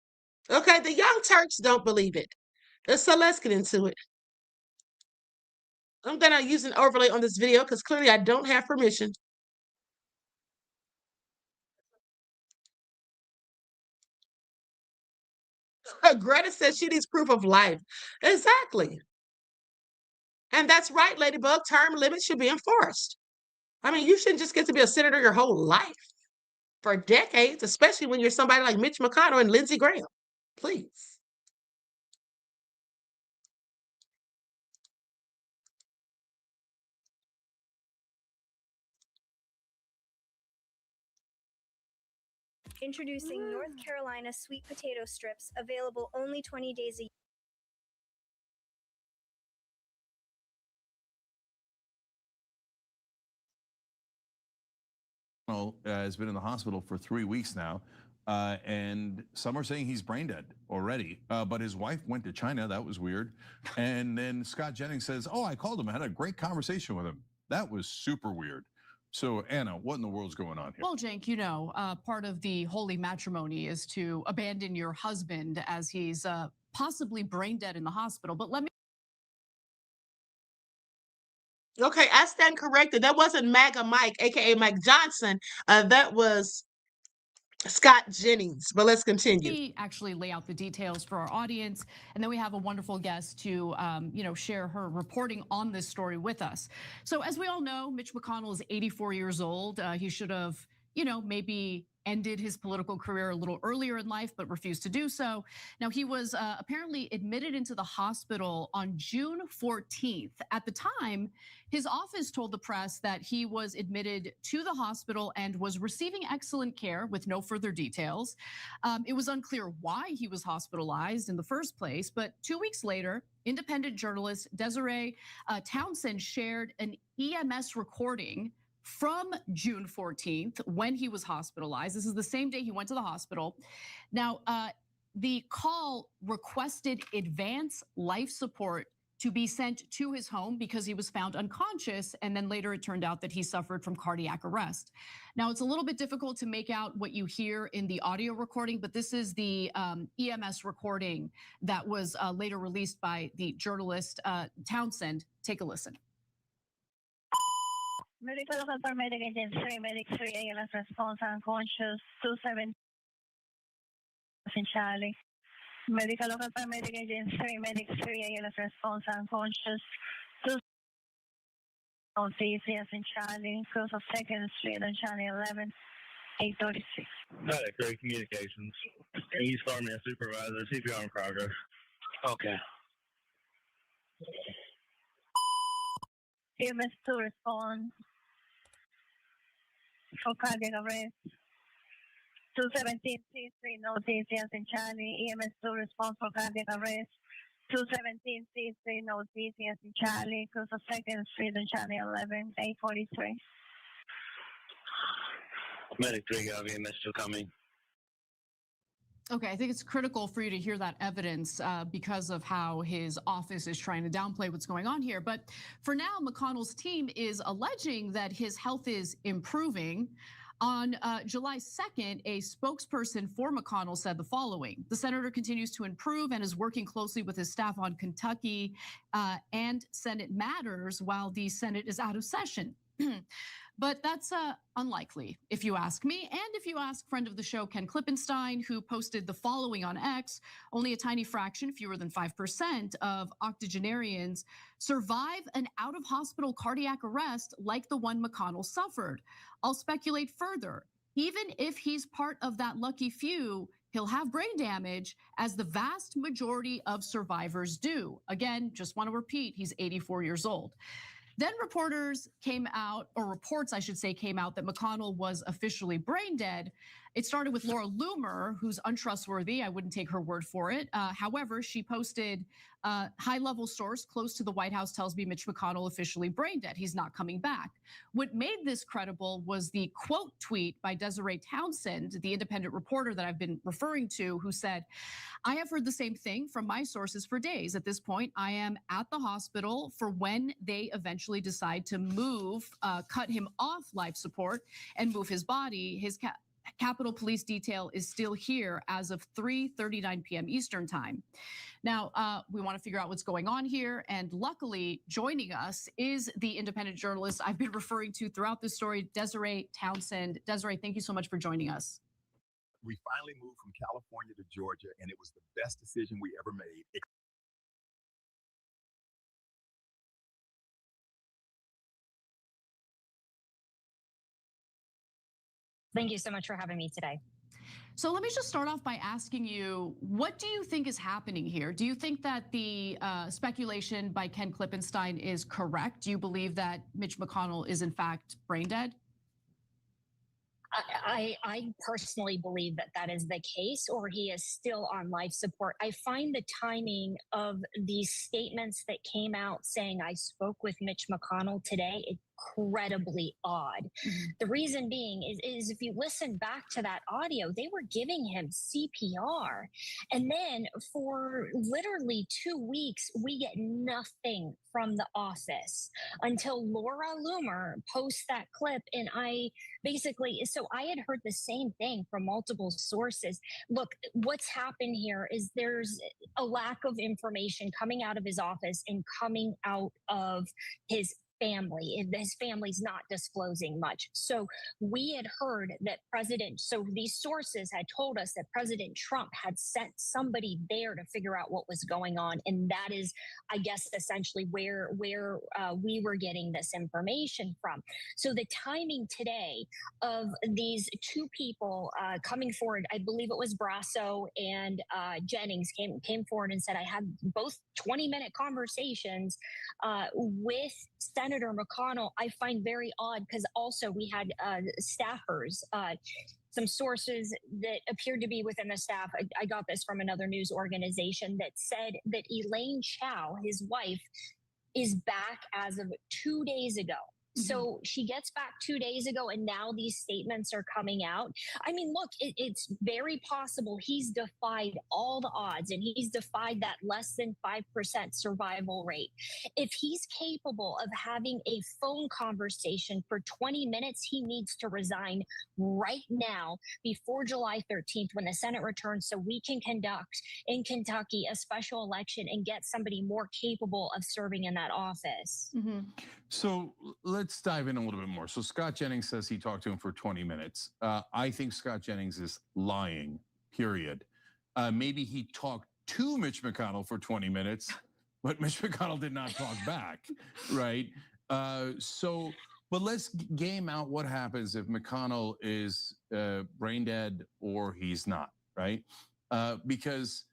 [SPEAKER 4] Okay. The Young Turks don't believe it. So let's get into it. I'm going to use an overlay on this video because clearly I don't have permission. Greta says she needs proof of life. Exactly. And that's right, Ladybug. Term limits should be enforced. I mean, you shouldn't just get to be a senator your whole life for decades, especially when you're somebody like Mitch McConnell and Lindsey Graham. Please.
[SPEAKER 13] Introducing North Carolina sweet potato strips, available only 20 days a year.
[SPEAKER 14] Has been in the hospital for 3 weeks now, and some are saying he's brain dead already. But his wife went to China. That was weird. And then Scott Jennings says, "Oh, I called him. I had a great conversation with him." That was super weird. So, Anna, what in the world's going on here?
[SPEAKER 15] Well, Jake, you know, part of the holy matrimony is to abandon your husband as he's possibly brain dead in the hospital. But let me.
[SPEAKER 4] Okay, I stand corrected. That wasn't MAGA Mike, aka Mike Johnson. That was Scott Jennings. But let's continue.
[SPEAKER 15] We actually lay out the details for our audience, and then we have a wonderful guest to share her reporting on this story with us. So as we all know, Mitch McConnell is 84 years old. He should have maybe ended his political career a little earlier in life, but refused to do so. Now, he was apparently admitted into the hospital on June 14th. At the time, his office told the press that he was admitted to the hospital and was receiving excellent care with no further details. It was unclear why he was hospitalized in the first place, but 2 weeks later, independent journalist Desiree Townsend shared an EMS recording from June 14th when he was hospitalized. This is the same day he went to the hospital. Now, the call requested advance life support to be sent to his home because he was found unconscious, and then later it turned out that he suffered from cardiac arrest. Now, it's a little bit difficult to make out what you hear in the audio recording, but this is the EMS recording that was later released by the journalist Townsend. Take a listen.
[SPEAKER 16] Medical local paramedic agent 3, medic 3, ALS response unconscious, 27 in Charlie. Medical local paramedic agent 3, medic 3, ALS response unconscious, 2 CCS in Charlie, close of 2nd Street on Charlie 11, 836.
[SPEAKER 17] Medic 3, communications. East Pharmacy supervisor, CPR in progress. Okay.
[SPEAKER 16] EMS 2 response for cardiac arrest. 217 C3, no CCS in Charlie. EMS 2 response for cardiac arrest. 217 C3, no CCS in Charlie. Close of 2nd Street on Charlie 11, 843.
[SPEAKER 17] Medic 3, got EMS 2 coming.
[SPEAKER 15] Okay, I think it's critical for you to hear that evidence because of how his office is trying to downplay what's going on here. But for now, McConnell's team is alleging that his health is improving. On July 2nd, a spokesperson for McConnell said the following: the senator continues to improve and is working closely with his staff on Kentucky and Senate matters while the Senate is out of session. But that's unlikely, if you ask me, and if you ask friend of the show, Ken Klippenstein, who posted the following on X: only a tiny fraction, fewer than 5% of octogenarians survive an out-of-hospital cardiac arrest like the one McConnell suffered. I'll speculate further. Even if he's part of that lucky few, he'll have brain damage, as the vast majority of survivors do. Again, just want to repeat, he's 84 years old. Then reports, I should say, came out that McConnell was officially brain dead. It started with Laura Loomer, who's untrustworthy. I wouldn't take her word for it. However, she posted a high-level source close to the White House tells me Mitch McConnell officially brain dead. He's not coming back. What made this credible was the quote tweet by Desiree Townsend, the independent reporter that I've been referring to, who said, "I have heard the same thing from my sources for days. At this point, I am at the hospital for when they eventually decide to cut him off life support and move his body. His Capitol Police detail is still here as of 3:39 p.m. Eastern time." Now, we want to figure out what's going on here. And luckily, joining us is the independent journalist I've been referring to throughout this story, Desiree Townsend. Desiree, thank you so much for joining us.
[SPEAKER 18] We finally moved from California to Georgia, and it was the best decision we ever made.
[SPEAKER 19] Thank you so much for having me today.
[SPEAKER 15] So let me just start off by asking you, what do you think is happening here? Do you think that the speculation by Ken Klippenstein is correct? Do you believe that Mitch McConnell is in fact brain dead?
[SPEAKER 19] I personally believe that that is the case, or he is still on life support. I find the timing of these statements that came out saying I spoke with Mitch McConnell today incredibly odd. The reason being is if you listen back to that audio, they were giving him CPR. And then for literally 2 weeks, we get nothing from the office until Laura Loomer posts that clip. And I had heard the same thing from multiple sources. Look, what's happened here is there's a lack of information coming out of his office and coming out of his family. His family's not disclosing much. So we had heard that these sources had told us that President Trump had sent somebody there to figure out what was going on. And that is, I guess, essentially where we were getting this information from. So the timing today of these two people coming forward, I believe it was Brasso and Jennings came forward and said, I had both 20-minute conversations with Senator McConnell, I find very odd because also we had staffers, some sources that appeared to be within the staff. I got this from another news organization that said that Elaine Chao, his wife, is back as of 2 days ago. So she gets back 2 days ago, and now these statements are coming out. I mean, look, it's very possible he's defied all the odds, and he's defied that less than 5% survival rate. If he's capable of having a phone conversation for 20 minutes, he needs to resign right now before July 13th when the Senate returns, so we can conduct in Kentucky a special election and get somebody more capable of serving in that office.
[SPEAKER 14] So let's dive in a little bit more. So Scott Jennings says he talked to him for 20 minutes. I think Scott Jennings is lying, period. Maybe he talked to Mitch McConnell for 20 minutes, but Mitch McConnell did not talk back, right? But let's game out what happens if McConnell is brain dead or he's not, right? Because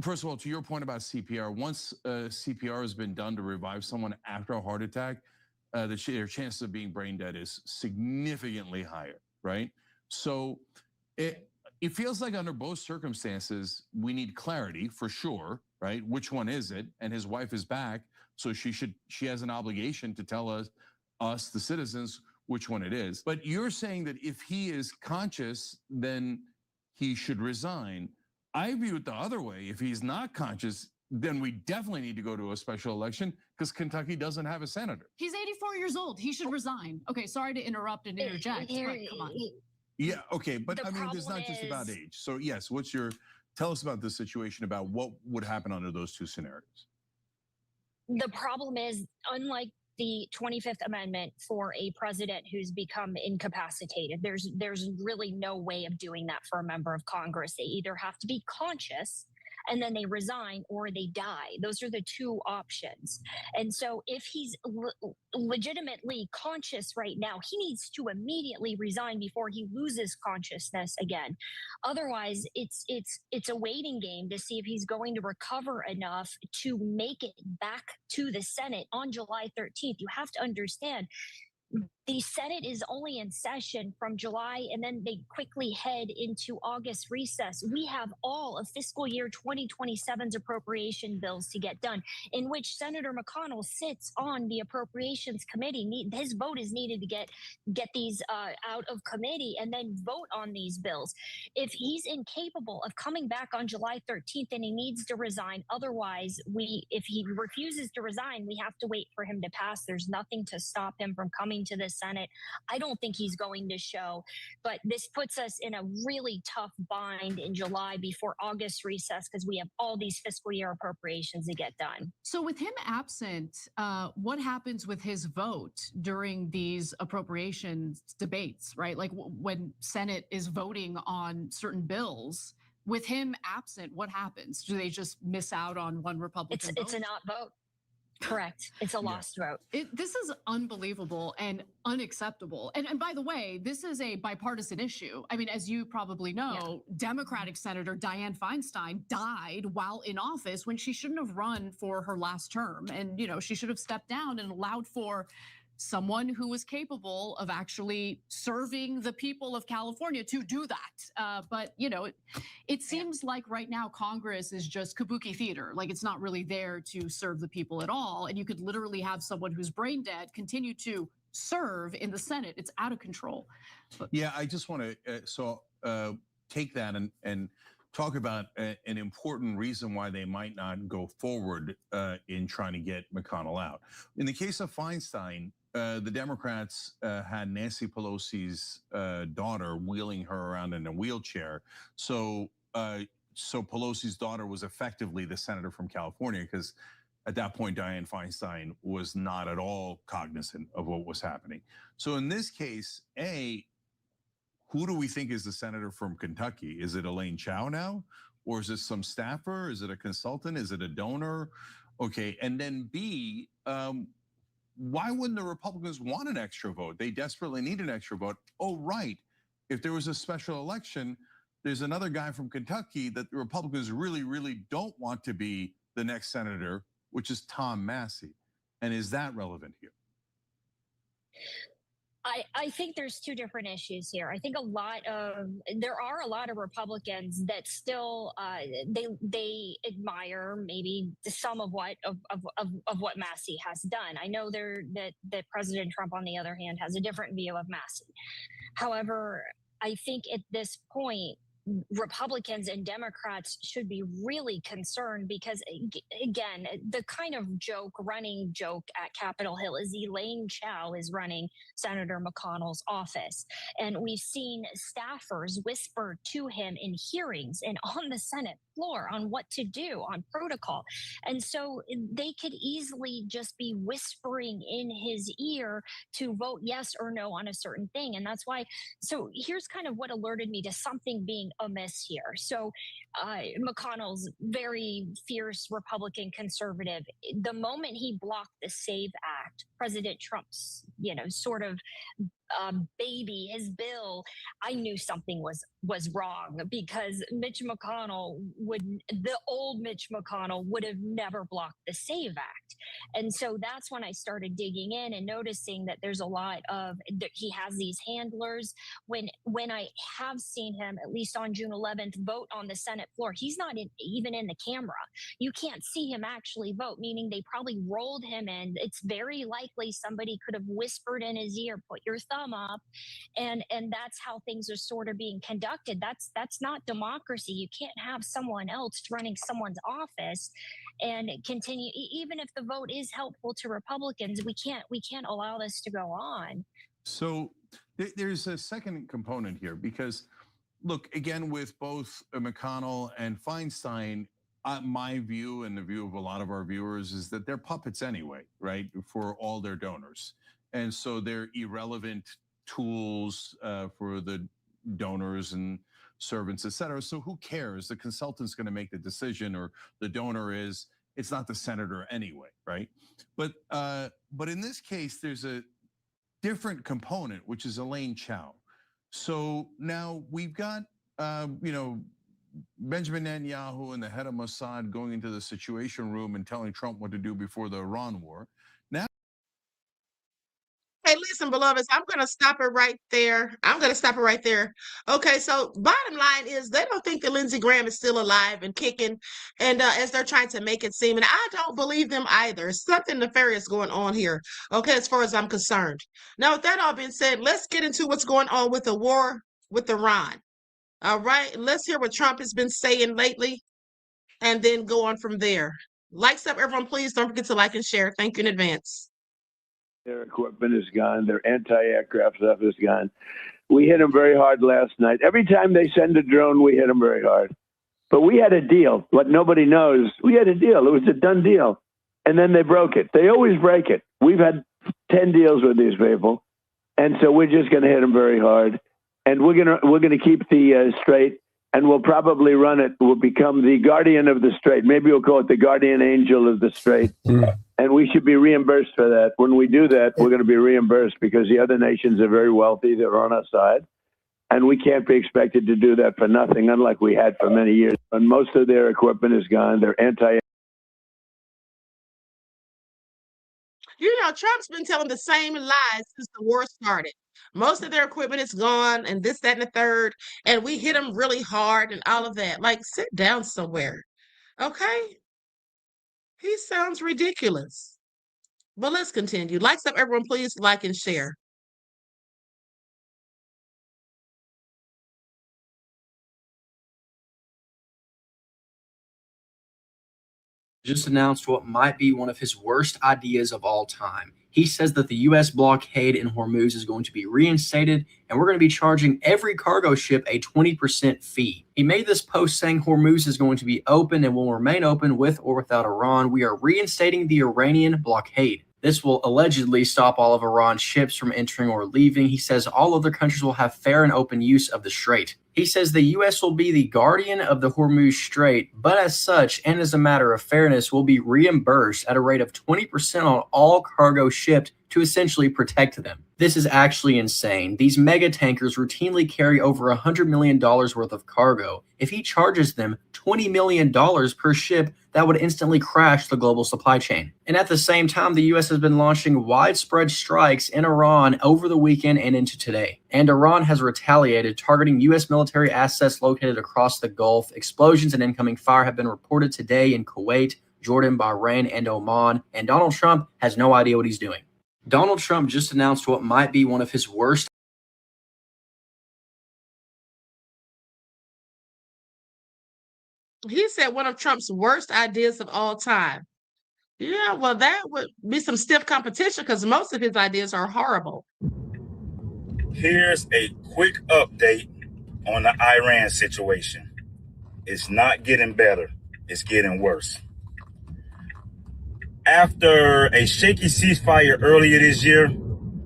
[SPEAKER 14] first of all, to your point about CPR, once CPR has been done to revive someone after a heart attack, their chances of being brain dead is significantly higher, right? So it feels like under both circumstances, we need clarity for sure, right? Which one is it? And his wife is back, so she has an obligation to tell us the citizens, which one it is. But you're saying that if he is conscious, then he should resign. I view it the other way. If he's not conscious, then we definitely need to go to a special election because Kentucky doesn't have a senator.
[SPEAKER 15] He's 84 years old. He should resign. Okay, sorry to interrupt and interject, but come on.
[SPEAKER 14] Yeah, okay, but I mean, it's not just about age. So yes, tell us about the situation about what would happen under those two scenarios.
[SPEAKER 19] The problem is, unlike the 25th Amendment for a president who's become incapacitated, there's really no way of doing that for a member of Congress. They either have to be conscious and then they resign, or they die. Those are the two options. And so if he's legitimately conscious right now, he needs to immediately resign before he loses consciousness again. Otherwise, it's a waiting game to see if he's going to recover enough to make it back to the Senate on July 13th. You have to understand, the Senate is only in session from July, and then they quickly head into August recess. We have all of fiscal year 2027's appropriation bills to get done, in which Senator McConnell sits on the Appropriations Committee. His vote is needed to get these out of committee and then vote on these bills. If he's incapable of coming back on July 13th, then he needs to resign. Otherwise, if he refuses to resign, we have to wait for him to pass. There's nothing to stop him from coming to the Senate. I don't think he's going to show, but this puts us in a really tough bind in July before August recess because we have all these fiscal year appropriations to get done.
[SPEAKER 15] So with him absent, what happens with his vote during these appropriations debates, right? Like when Senate is voting on certain bills, with him absent, what happens? Do they just miss out on one Republican vote?
[SPEAKER 19] It's a not vote. Correct. It's a lost vote.
[SPEAKER 15] This is unbelievable and unacceptable. And by the way, this is a bipartisan issue. I mean, as you probably know, Democratic Senator Dianne Feinstein died while in office when she shouldn't have run for her last term. And, she should have stepped down and allowed for someone who was capable of actually serving the people of California to do that. But, it seems like right now Congress is just kabuki theater. Like it's not really there to serve the people at all. And you could literally have someone who's brain dead continue to serve in the Senate. It's out of control.
[SPEAKER 14] Yeah, I just want to take that and talk about an important reason why they might not go forward in trying to get McConnell out. In the case of Feinstein, the Democrats had Nancy Pelosi's daughter wheeling her around in a wheelchair. So Pelosi's daughter was effectively the senator from California because at that point, Dianne Feinstein was not at all cognizant of what was happening. So in this case, who do we think is the senator from Kentucky? Is it Elaine Chao now? Or is it some staffer? Is it a consultant? Is it a donor? Okay, and then B, why wouldn't the Republicans want an extra vote? They desperately need an extra vote. Oh, right. If there was a special election, there's another guy from Kentucky that the Republicans really, really don't want to be the next senator, which is Tom Massey. And is that relevant here?
[SPEAKER 19] I think there's two different issues here. I think there are a lot of Republicans that still they admire maybe some of what Massey has done. I know that President Trump, on the other hand, has a different view of Massey. However, I think at this point, Republicans and Democrats should be really concerned because, again, the kind of running joke at Capitol Hill is Elaine Chao is running Senator McConnell's office. And we've seen staffers whisper to him in hearings and on the Senate floor on what to do on protocol. And so they could easily just be whispering in his ear to vote yes or no on a certain thing. And that's why, so here's kind of what alerted me to something being amiss here. So McConnell's very fierce Republican conservative. The moment he blocked the SAVE Act, President Trump's, sort of baby, his bill, I knew something was wrong because the old Mitch McConnell would have never blocked the SAVE Act. And so that's when I started digging in and noticing that there's a lot that he has these handlers. When I have seen him, at least on June 11th, vote on the Senate floor, he's not even in the camera. You can't see him actually vote, meaning they probably rolled him in. It's very likely somebody could have whispered in his ear, put your thumb up, and that's how things are sort of being conducted. That's not democracy. You can't have someone else running someone's office and continue, even if the vote is helpful to Republicans. We can't allow this to go on.
[SPEAKER 14] So there's a second component here because, look, again, with both McConnell and Feinstein, my view and the view of a lot of our viewers is that they're puppets anyway, right, for all their donors. And so they're irrelevant tools for the donors and servants, et cetera. So who cares? The consultant's going to make the decision, or the donor is. It's not the senator anyway, right? But in this case, there's a different component, which is Elaine Chao. So now we've got, Benjamin Netanyahu and the head of Mossad going into the Situation Room and telling Trump what to do before the Iran war. Now,
[SPEAKER 4] hey, listen, beloveds, I'm going to stop it right there. Okay, so bottom line is they don't think that Lindsey Graham is still alive and kicking, and as they're trying to make it seem, and I don't believe them either. Something nefarious going on here, okay, as far as I'm concerned. Now, with that all being said, let's get into what's going on with the war with Iran. All right, let's hear what Trump has been saying lately, and then go on from there. Likes up, everyone, please. Don't forget to like and share. Thank you in advance.
[SPEAKER 7] Their equipment is gone. Their anti-aircraft stuff is gone. We hit them very hard last night. Every time they send a drone, we hit them very hard. But we had a deal. What nobody knows, we had a deal. It was a done deal. And then they broke it. They always break it. We've had 10 deals with these people. And so we're just going to hit them very hard. And we're gonna keep the Strait, and we'll probably run it. We'll become the guardian of the Strait. Maybe we'll call it the guardian angel of the Strait. And we should be reimbursed for that. When we do that, we're going to be reimbursed because the other nations are very wealthy. They're on our side. And we can't be expected to do that for nothing, unlike we had for many years. And most of their equipment is gone. They're
[SPEAKER 4] Trump's been telling the same lies since the war started. Most of their equipment is gone, and this, that, and the third, and we hit them really hard and all of that. Like, sit down somewhere, okay? He sounds ridiculous. But let's continue. Likes up, everyone, please like and share.
[SPEAKER 20] Just announced what might be one of his worst ideas of all time. He says that the U.S. blockade in Hormuz is going to be reinstated, and we're going to be charging every cargo ship a 20% fee. He made this post saying Hormuz is going to be open and will remain open with or without Iran. We are reinstating the Iranian blockade. This will allegedly stop all of Iran's ships from entering or leaving. He says all other countries will have fair and open use of the strait. He says the U.S. will be the guardian of the Hormuz Strait, but as such, and as a matter of fairness, will be reimbursed at a rate of 20% on all cargo shipped to essentially protect them. This is actually insane. These mega tankers routinely carry over $100 million worth of cargo. If he charges them $20 million per ship, that would instantly crash the global supply chain. And at the same time, the U.S. has been launching widespread strikes in Iran over the weekend and into today. And Iran has retaliated, targeting U.S. military assets located across the Gulf. Explosions and incoming fire have been reported today in Kuwait, Jordan, Bahrain, and Oman. And Donald Trump has no idea what he's doing. Donald Trump just announced what might be one of his worst.
[SPEAKER 4] He said one of Trump's worst ideas of all time. Yeah, well, that would be some stiff competition because most of his ideas are horrible.
[SPEAKER 21] Here's a quick update on the Iran situation. It's not getting better. It's getting worse. After a shaky ceasefire earlier this year,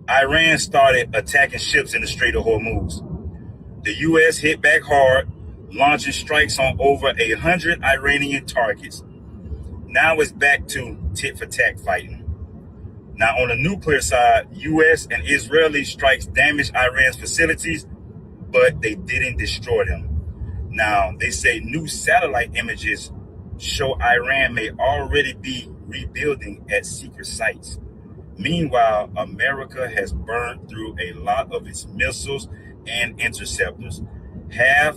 [SPEAKER 21] Iran started attacking ships in the Strait of Hormuz. The U.S. hit back hard, launching strikes on over 100 Iranian targets. Now it's back to tit-for-tat fighting. Now, on the nuclear side, U.S. and Israeli strikes damaged Iran's facilities, but they didn't destroy them. Now, they say new satellite images show Iran may already be rebuilding at secret sites. Meanwhile, America has burned through a lot of its missiles and interceptors. Half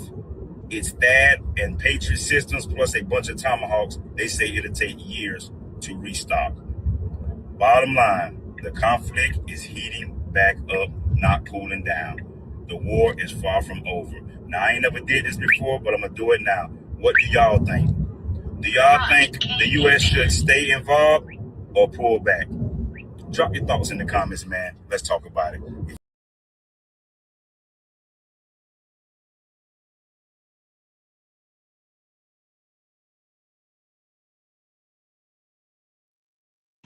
[SPEAKER 21] its THAAD and Patriot systems, plus a bunch of Tomahawks, they say it'll take years to restock. Bottom line, the conflict is heating back up, not cooling down. The war is far from over. Now, I ain't never did this before, but I'm going to do it now. What do y'all think? Do y'all think the U.S. should stay involved or pull back? Drop your thoughts in the comments, man. Let's talk about it.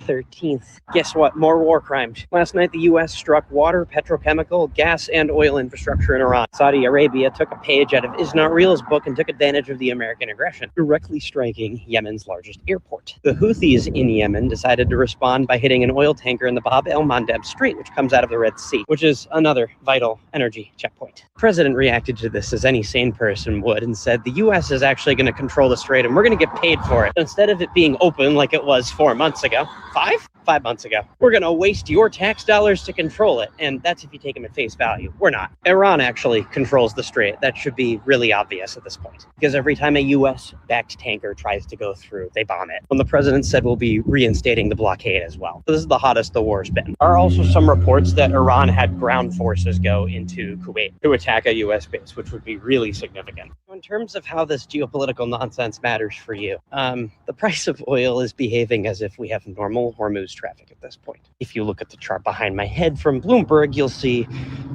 [SPEAKER 20] 13th. Guess what? More war crimes. Last night, the U.S. struck water, petrochemical, gas, and oil infrastructure in Iran. Saudi Arabia took a page out of Isn't Real's book and took advantage of the American aggression, directly striking Yemen's largest airport. The Houthis in Yemen decided to respond by hitting an oil tanker in the Bab el-Mandeb Strait, which comes out of the Red Sea, which is another vital energy checkpoint. The president reacted to this as any sane person would and said, the U.S. is actually going to control the strait and we're going to get paid for it. Instead of it being open like it was 4 months ago, 5 months ago, we're going to waste your tax dollars to control it. And that's if you take them at face value. We're not. Iran actually controls the strait. That should be really obvious at this point, because every time a U.S.-backed tanker tries to go through, they bomb it. When the president said we'll be reinstating the blockade as well. So this is the hottest the war's been. There are also some reports that Iran had ground forces go into Kuwait to attack a U.S. base, which would be really significant. In terms of how this geopolitical nonsense matters for you, the price of oil is behaving as if we have normal Hormuz traffic at this point. If you look at the chart behind my head from Bloomberg, you'll see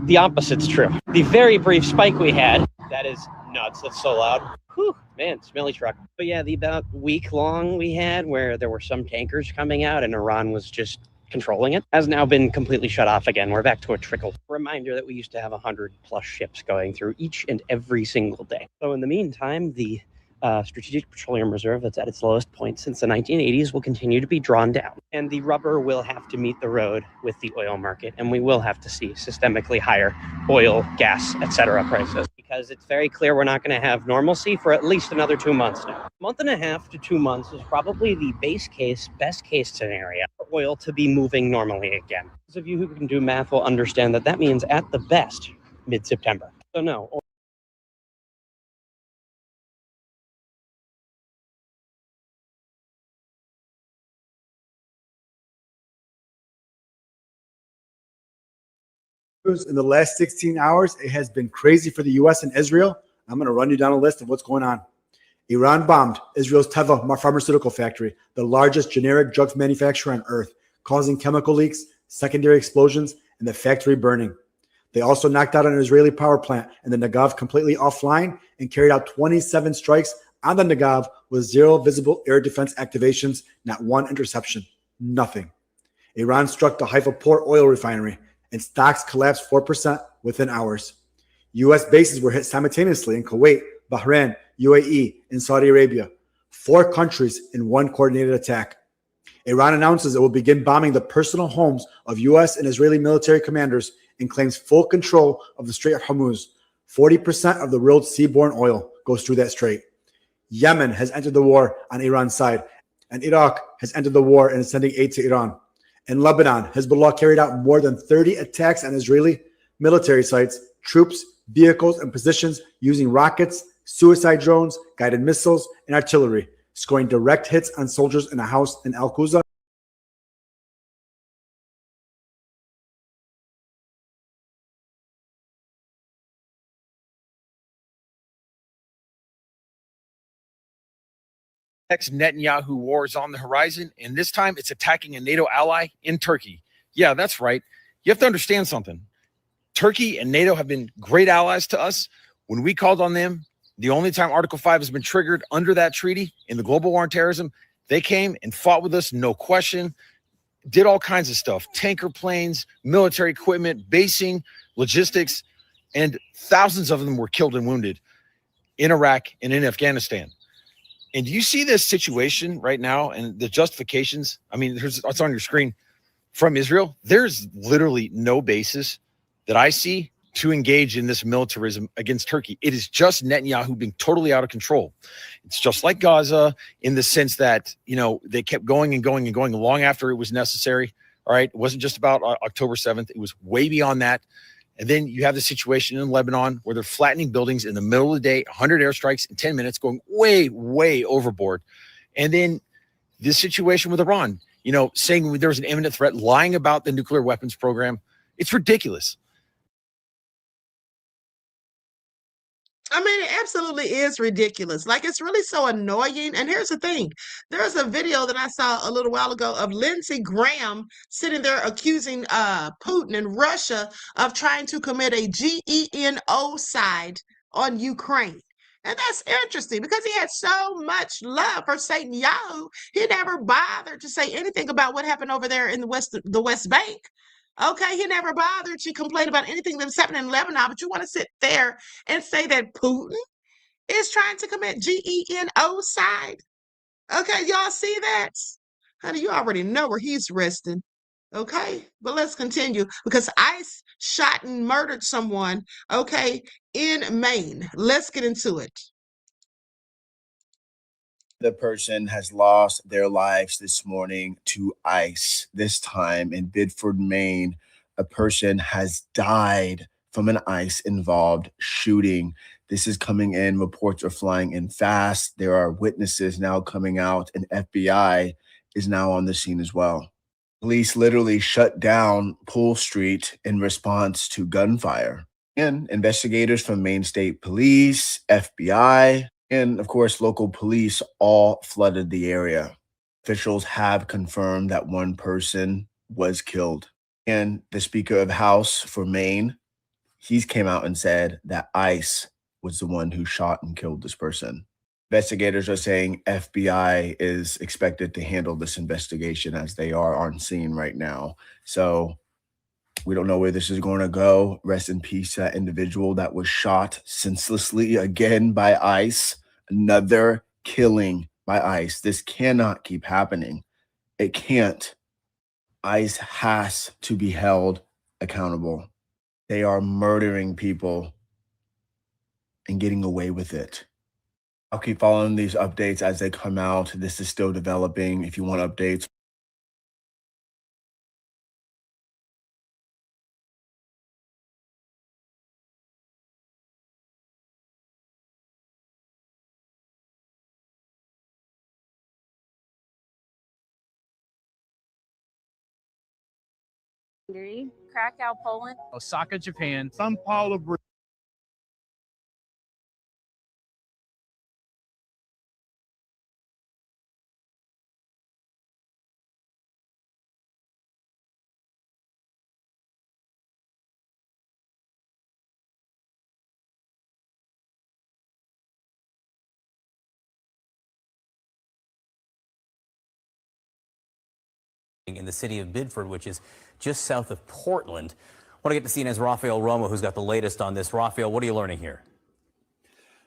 [SPEAKER 20] the opposite's true. The very brief spike we had, that is nuts, that's so loud. Whew, man, smelly truck. But yeah, the about week long we had where there were some tankers coming out and Iran was just controlling it, has now been completely shut off again. We're back to a trickle. Reminder that we used to have 100+ ships going through each and every single day. So in the meantime, the Strategic Petroleum Reserve that's at its lowest point since the 1980s will continue to be drawn down. And the rubber will have to meet the road with the oil market, and we will have to see systemically higher oil, gas, etc. prices, because it's very clear we're not going to have normalcy for at least another 2 months now. 1.5 to 2 months is probably the base case, best case scenario for oil to be moving normally again. Those of you who can do math will understand that that means at the best mid-September. So no.
[SPEAKER 22] In the last 16 hours, it has been crazy for the U.S. and Israel. I'm going to run you down a list of what's going on. Iran bombed Israel's Teva pharmaceutical factory, the largest generic drugs manufacturer on earth, causing chemical leaks, secondary explosions, and the factory burning. They also knocked out an Israeli power plant and the Negev completely offline and carried out 27 strikes on the Negev with 0 visible air defense activations, not 1 interception, nothing. Iran struck the Haifa Port oil refinery and stocks collapsed 4% within hours. U.S. bases were hit simultaneously in Kuwait, Bahrain, UAE, and Saudi Arabia. 4 countries in one coordinated attack. Iran announces it will begin bombing the personal homes of U.S. and Israeli military commanders and claims full control of the Strait of Hormuz. 40% of the world's seaborne oil goes through that strait. Yemen has entered the war on Iran's side, and Iraq has entered the war and is sending aid to Iran. In Lebanon, Hezbollah carried out more than 30 attacks on Israeli military sites, troops, vehicles, and positions using rockets, suicide drones, guided missiles, and artillery, scoring direct hits on soldiers in a house in Al-Quza.
[SPEAKER 2] Netanyahu war is on the horizon, and this time it's attacking a NATO ally in Turkey. Yeah, that's right. You have to understand something. Turkey and NATO have been great allies to us. When we called on them, the only time Article 5 has been triggered under that treaty in the global war on terrorism, they came and fought with us, no question, did all kinds of stuff, tanker planes, military equipment, basing, logistics, and thousands of them were killed and wounded in Iraq and in Afghanistan. And you see this situation right now and the justifications. I mean, it's on your screen from Israel. There's literally no basis that I see to engage in this militarism against Turkey. It is just Netanyahu being totally out of control. It's just like Gaza in the sense that, you know, they kept going and going and going long after it was necessary. All right. It wasn't just about October 7th. It was way beyond that. And then you have the situation in Lebanon where they're flattening buildings in the middle of the day, 100 airstrikes in 10 minutes, going way, way overboard. And then this situation with Iran, you know, saying there was an imminent threat, lying about the nuclear weapons program. It's ridiculous.
[SPEAKER 4] I mean, it absolutely is ridiculous. Like, it's really so annoying. And here's the thing. There's a video that I saw a little while ago of Lindsey Graham sitting there accusing Putin and Russia of trying to commit a genocide on Ukraine. And that's interesting because he had so much love for Satan Yahoo. He never bothered to say anything about what happened over there in the West Bank. Okay, he never bothered to complain about anything that was happening in Lebanon, but you want to sit there and say that Putin is trying to commit genocide? Okay, y'all see that? Honey, you already know where he's resting. Okay, but let's continue because ICE shot and murdered someone, okay, in Maine. Let's get into it.
[SPEAKER 3] The person has lost their lives this morning to ICE. This time in Biddeford, Maine, a person has died from an ICE-involved shooting. This is coming in. Reports are flying in fast. There are witnesses now coming out, and FBI is now on the scene as well. Police literally shut down Poole Street in response to gunfire. And investigators from Maine State Police, FBI, and of course, local police all flooded the area. Officials have confirmed that one person was killed. And the Speaker of House for Maine, he's came out and said that ICE was the one who shot and killed this person. Investigators are saying FBI is expected to handle this investigation as they are on scene right now. So we don't know where this is going to go. Rest in peace, that individual that was shot senselessly again by ICE. Another killing by ICE. This cannot keep happening. It can't. ICE has to be held accountable. They are murdering people and getting away with it. I'll keep following these updates as they come out. This is still developing. If you want updates,
[SPEAKER 23] Krakow, Poland.
[SPEAKER 24] Osaka, Japan. Sao Paulo, Brazil.
[SPEAKER 5] in the city of Biddeford, which is just south of Portland. I want to get to CNN's Rafael Romo, who's got the latest on this. Rafael, what are you learning here?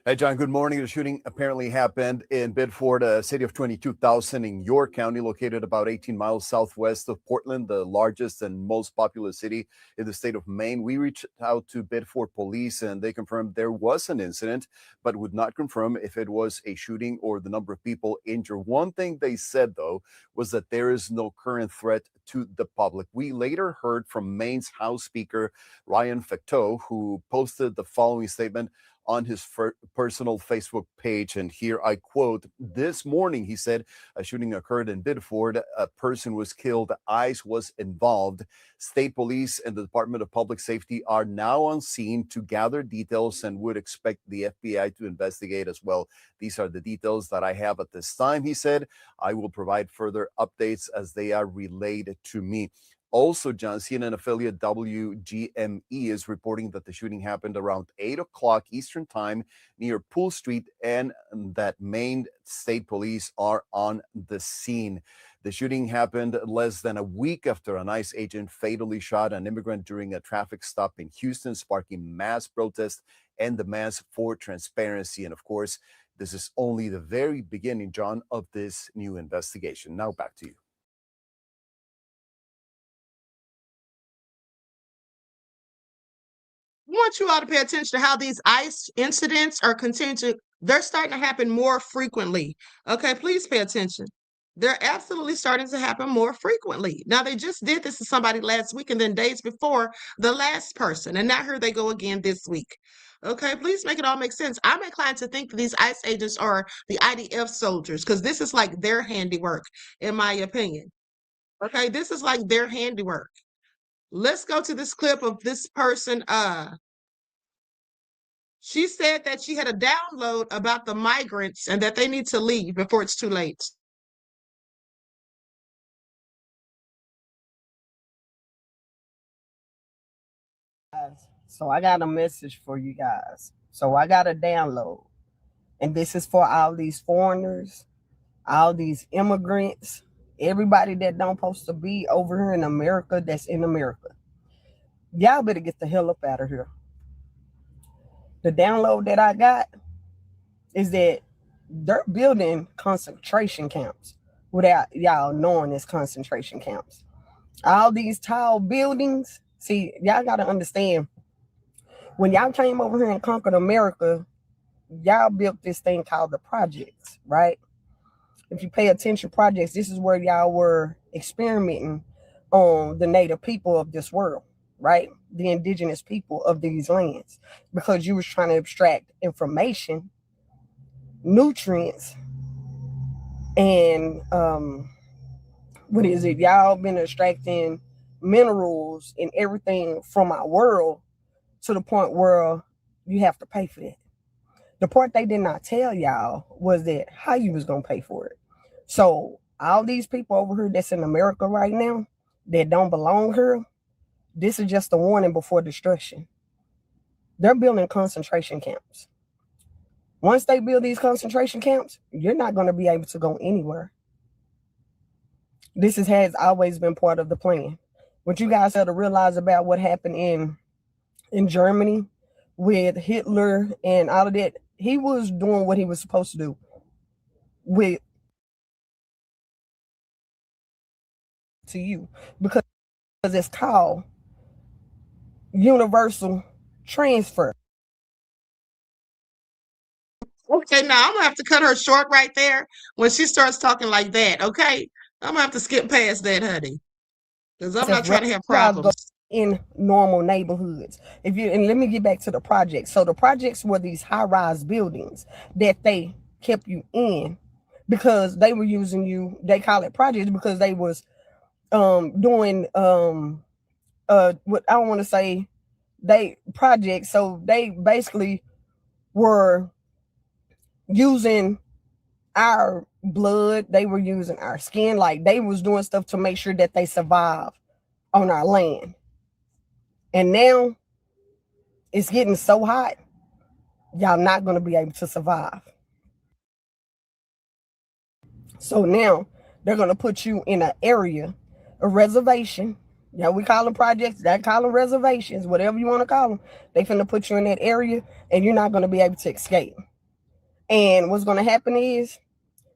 [SPEAKER 6] Hey, John, good morning. The shooting apparently happened in Biddeford, a city of 22,000 in York County, located about 18 miles southwest of Portland, the largest and most populous city in the state of Maine. We reached out to Biddeford police, and they confirmed there was an incident, but would not confirm if it was a shooting or the number of people injured. One thing they said, though, was that there is no current threat to the public. We later heard from Maine's House Speaker, Ryan Facteau, who posted the following statement on his personal Facebook page. And here I quote, "This morning," he said, "a shooting occurred in Biddeford. A person was killed. ICE was involved. State police and the Department of Public Safety are now on scene to gather details and would expect the FBI to investigate as well. These are the details that I have at this time," he said. "I will provide further updates as they are relayed to me." Also, John, CNN affiliate WGME is reporting that the shooting happened around 8 o'clock Eastern time near Poole Street, and that Maine State Police are on the scene. The shooting happened less than a week after an ICE agent fatally shot an immigrant during a traffic stop in Houston, sparking mass protests and demands for transparency. And of course, this is only the very beginning, John, of this new investigation. Now back to you.
[SPEAKER 4] I want you all to pay attention to how these ICE incidents are they're starting to happen more frequently. Okay, please pay attention. They're absolutely starting to happen more frequently. Now, they just did this to somebody last week, and then days before, the last person, and now here they go again this week. Okay, please make it all make sense. I'm inclined to think that these ICE agents are the IDF soldiers, because this is like their handiwork, in my opinion. Okay, this is like their handiwork. Let's go to this clip of this person. She said that she had a download about the migrants and that they need to leave before it's too late.
[SPEAKER 8] So I got a message for you guys. So I got a download. And this is for all these foreigners, all these immigrants, everybody that don't supposed to be over here in America that's in America. Y'all better get the hell up out of here. The download that I got is that they're building concentration camps without y'all knowing it's concentration camps. All these tall buildings, see, y'all got to understand, when y'all came over here and conquered America, y'all built this thing called the projects, right? If you pay attention, projects, this is where y'all were experimenting on the native people of this world, right? The indigenous people of these lands, because you was trying to extract information, nutrients, and what is it? Y'all been extracting minerals and everything from our world to the point where you have to pay for that. The part they did not tell y'all was that how you was gonna pay for it. So all these people over here that's in America right now that don't belong here, this is just a warning before destruction. They're building concentration camps. Once they build these concentration camps, you're not going to be able to go anywhere. This has always been part of the plan. What you guys have to realize about what happened in Germany with Hitler and all of that, he was doing what he was supposed to do with to you, because it's called universal transfer.
[SPEAKER 4] Okay, now I'm gonna have to cut her short right there when she starts talking like that. Okay, I'm gonna have to skip past that, honey, because I'm not trying to have problems
[SPEAKER 8] in normal neighborhoods. And let me get back to the projects. So the projects were these high-rise buildings that they kept you in because they were using you. They call it projects because they was doing what I don't want to say they projects. So they basically were using our blood, they were using our skin, like they was doing stuff to make sure that they survive on our land. And now it's getting so hot, y'all not going to be able to survive. So now they're going to put you in an area a reservation. Yeah, we call them projects, that call them reservations, whatever you want to call them. They finna put you in that area and you're not going to be able to escape. And what's going to happen is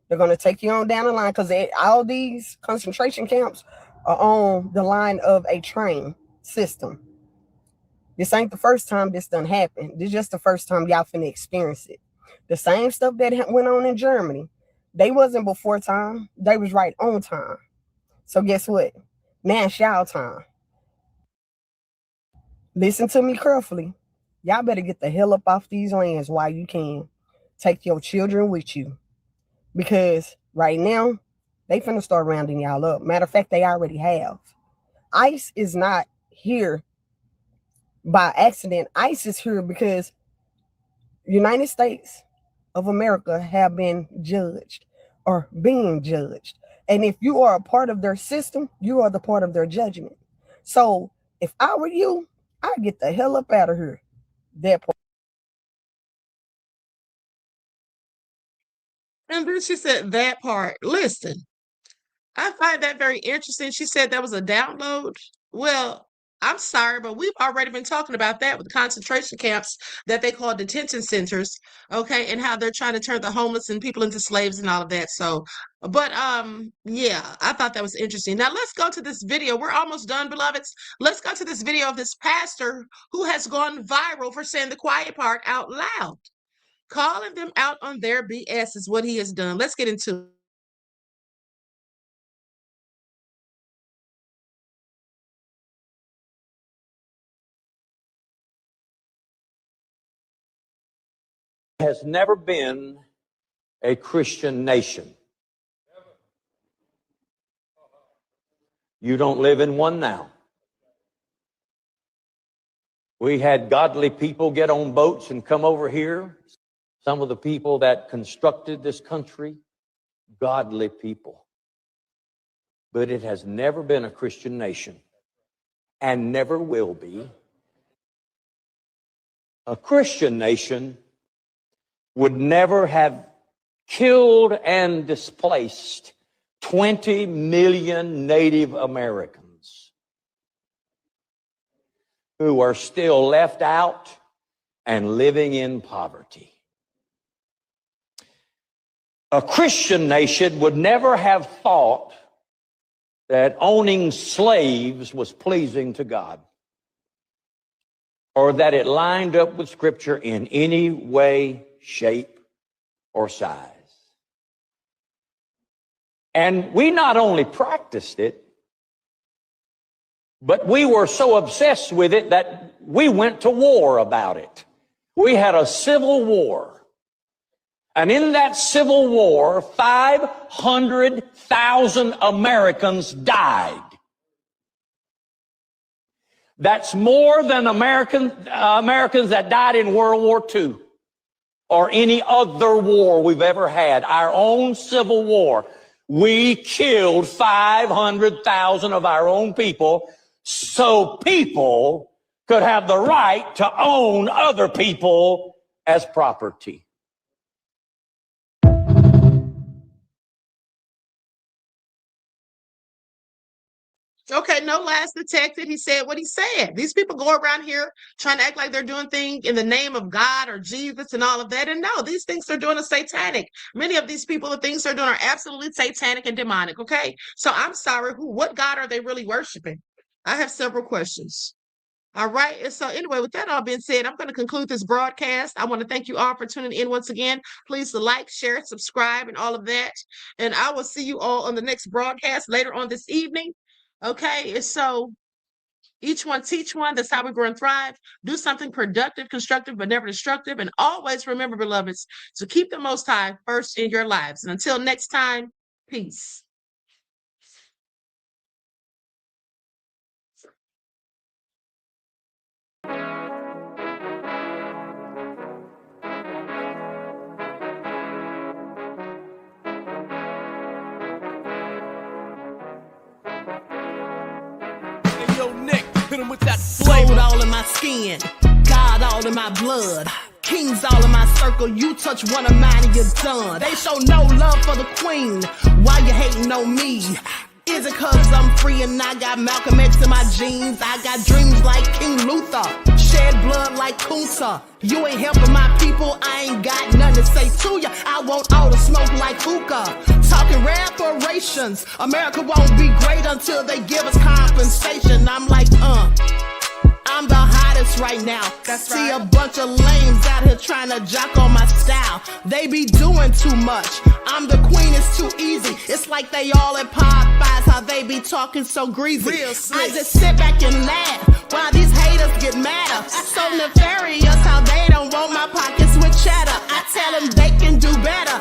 [SPEAKER 8] they're going to take you on down the line because all these concentration camps are on the line of a train system. This ain't the first time this done happened. This is just the first time y'all finna experience it. The same stuff that went on in Germany, they wasn't before time. They was right on time. So guess what? Now it's y'all time. Listen to me carefully. Y'all better get the hell up off these lands while you can. Take your children with you. Because right now, they finna start rounding y'all up. Matter of fact, they already have. ICE is not here by accident. ICE is here because United States of America have been judged or being judged. And if you are a part of their system, you are the part of their judgment. So if I were you, I'd get the hell up out of here. That part.
[SPEAKER 4] And then she said that part. Listen, I find that very interesting. She said that was a download. Well, I'm sorry, but we've already been talking about that with concentration camps that they call detention centers, okay, and how they're trying to turn the homeless and people into slaves and all of that. So, but yeah, I thought that was interesting. Now let's go to this video. We're almost done, beloveds. Let's go to this video of this pastor who has gone viral for saying the quiet part out loud. Calling them out on their BS is what he has done. Let's get into it.
[SPEAKER 1] Has never been a Christian nation. You don't live in one now. We had godly people get on boats and come over here. Some of the people that constructed this country, godly people. But it has never been a Christian nation and never will be. A Christian nation would never have killed and displaced 20 million Native Americans who are still left out and living in poverty. A Christian nation would never have thought that owning slaves was pleasing to God, or that it lined up with Scripture in any way, shape, or size. And we not only practiced it, but we were so obsessed with it that we went to war about it. We had a civil war. And in that civil war, 500,000 Americans died. That's more than Americans that died in World War II or any other war we've ever had. Our own civil war, we killed 500,000 of our own people so people could have the right to own other people as property.
[SPEAKER 4] Okay, no lies detected. He said what he said. These people go around here trying to act like they're doing things in the name of God or Jesus and all of that. And no, these things they're doing are satanic. Many of these people, the things they're doing are absolutely satanic and demonic. Okay, so I'm sorry. What God are they really worshiping? I have several questions. All right. And so anyway, with that all being said, I'm going to conclude this broadcast. I want to thank you all for tuning in once again. Please like, share, subscribe, and all of that. And I will see you all on the next broadcast later on this evening. Okay, and so each one teach one. That's how we grow and thrive. Do something productive, constructive, but never destructive. And always remember, beloveds, to keep the Most High first in your lives. And until next time, peace.
[SPEAKER 9] With that gold all in my skin, God all in my blood, kings all in my circle. You touch one of mine and you're done. They show no love for the queen. Why you hating on me? Is it cause I'm free and I got Malcolm X in my jeans? I got dreams like King Luther, shed blood like Kunta. You ain't helping my people, I ain't got nothing to say to ya. I want all the smoke like hookah. Talking reparations, America won't be great until they give us compensation. I'm like, I'm the hottest right now. See a bunch of lames out here trying to jock on my style. They be doing too much. I'm the queen, it's too easy. It's like they all at Popeyes, how they be talking so greasy. I just sit back and laugh while these haters get madder. So nefarious how they don't want my pockets with cheddar. I tell them they can do better.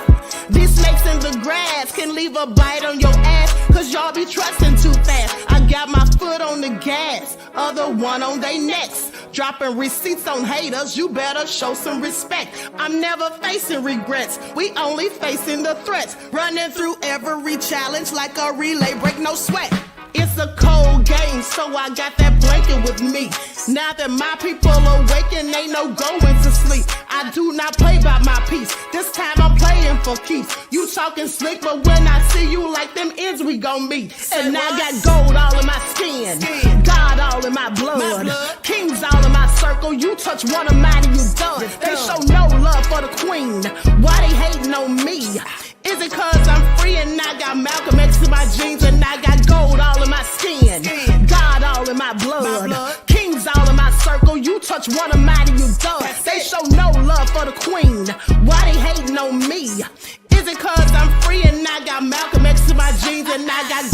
[SPEAKER 9] These snakes in the grass can leave a bite on your ass, cause y'all be trusting too fast. I got my foot on the gas, other one on they necks. Dropping receipts on haters, you better show some respect. I'm never facing regrets, we only facing the threats. Running through every challenge like a relay, break no sweat. It's a cold game, so I got that blanket with me. Now that my people awaken, ain't no going to sleep. I do not play by my piece, this time I'm playing for keeps. You talking slick, but when I see you like them ends, we gon' meet. And I got gold all in my skin, God all in my blood, kings all in my circle. You touch one of mine and you done. They show no love for the queen, why they hating on me? Is it cause I'm free and I got Malcolm X in my jeans and I got gold all in my skin, God all in my blood, kings all in my circle. You touch one of mine and you done. They show no love for the queen, why they hating on me? Is it cause I'm free and I got Malcolm X in my jeans and I got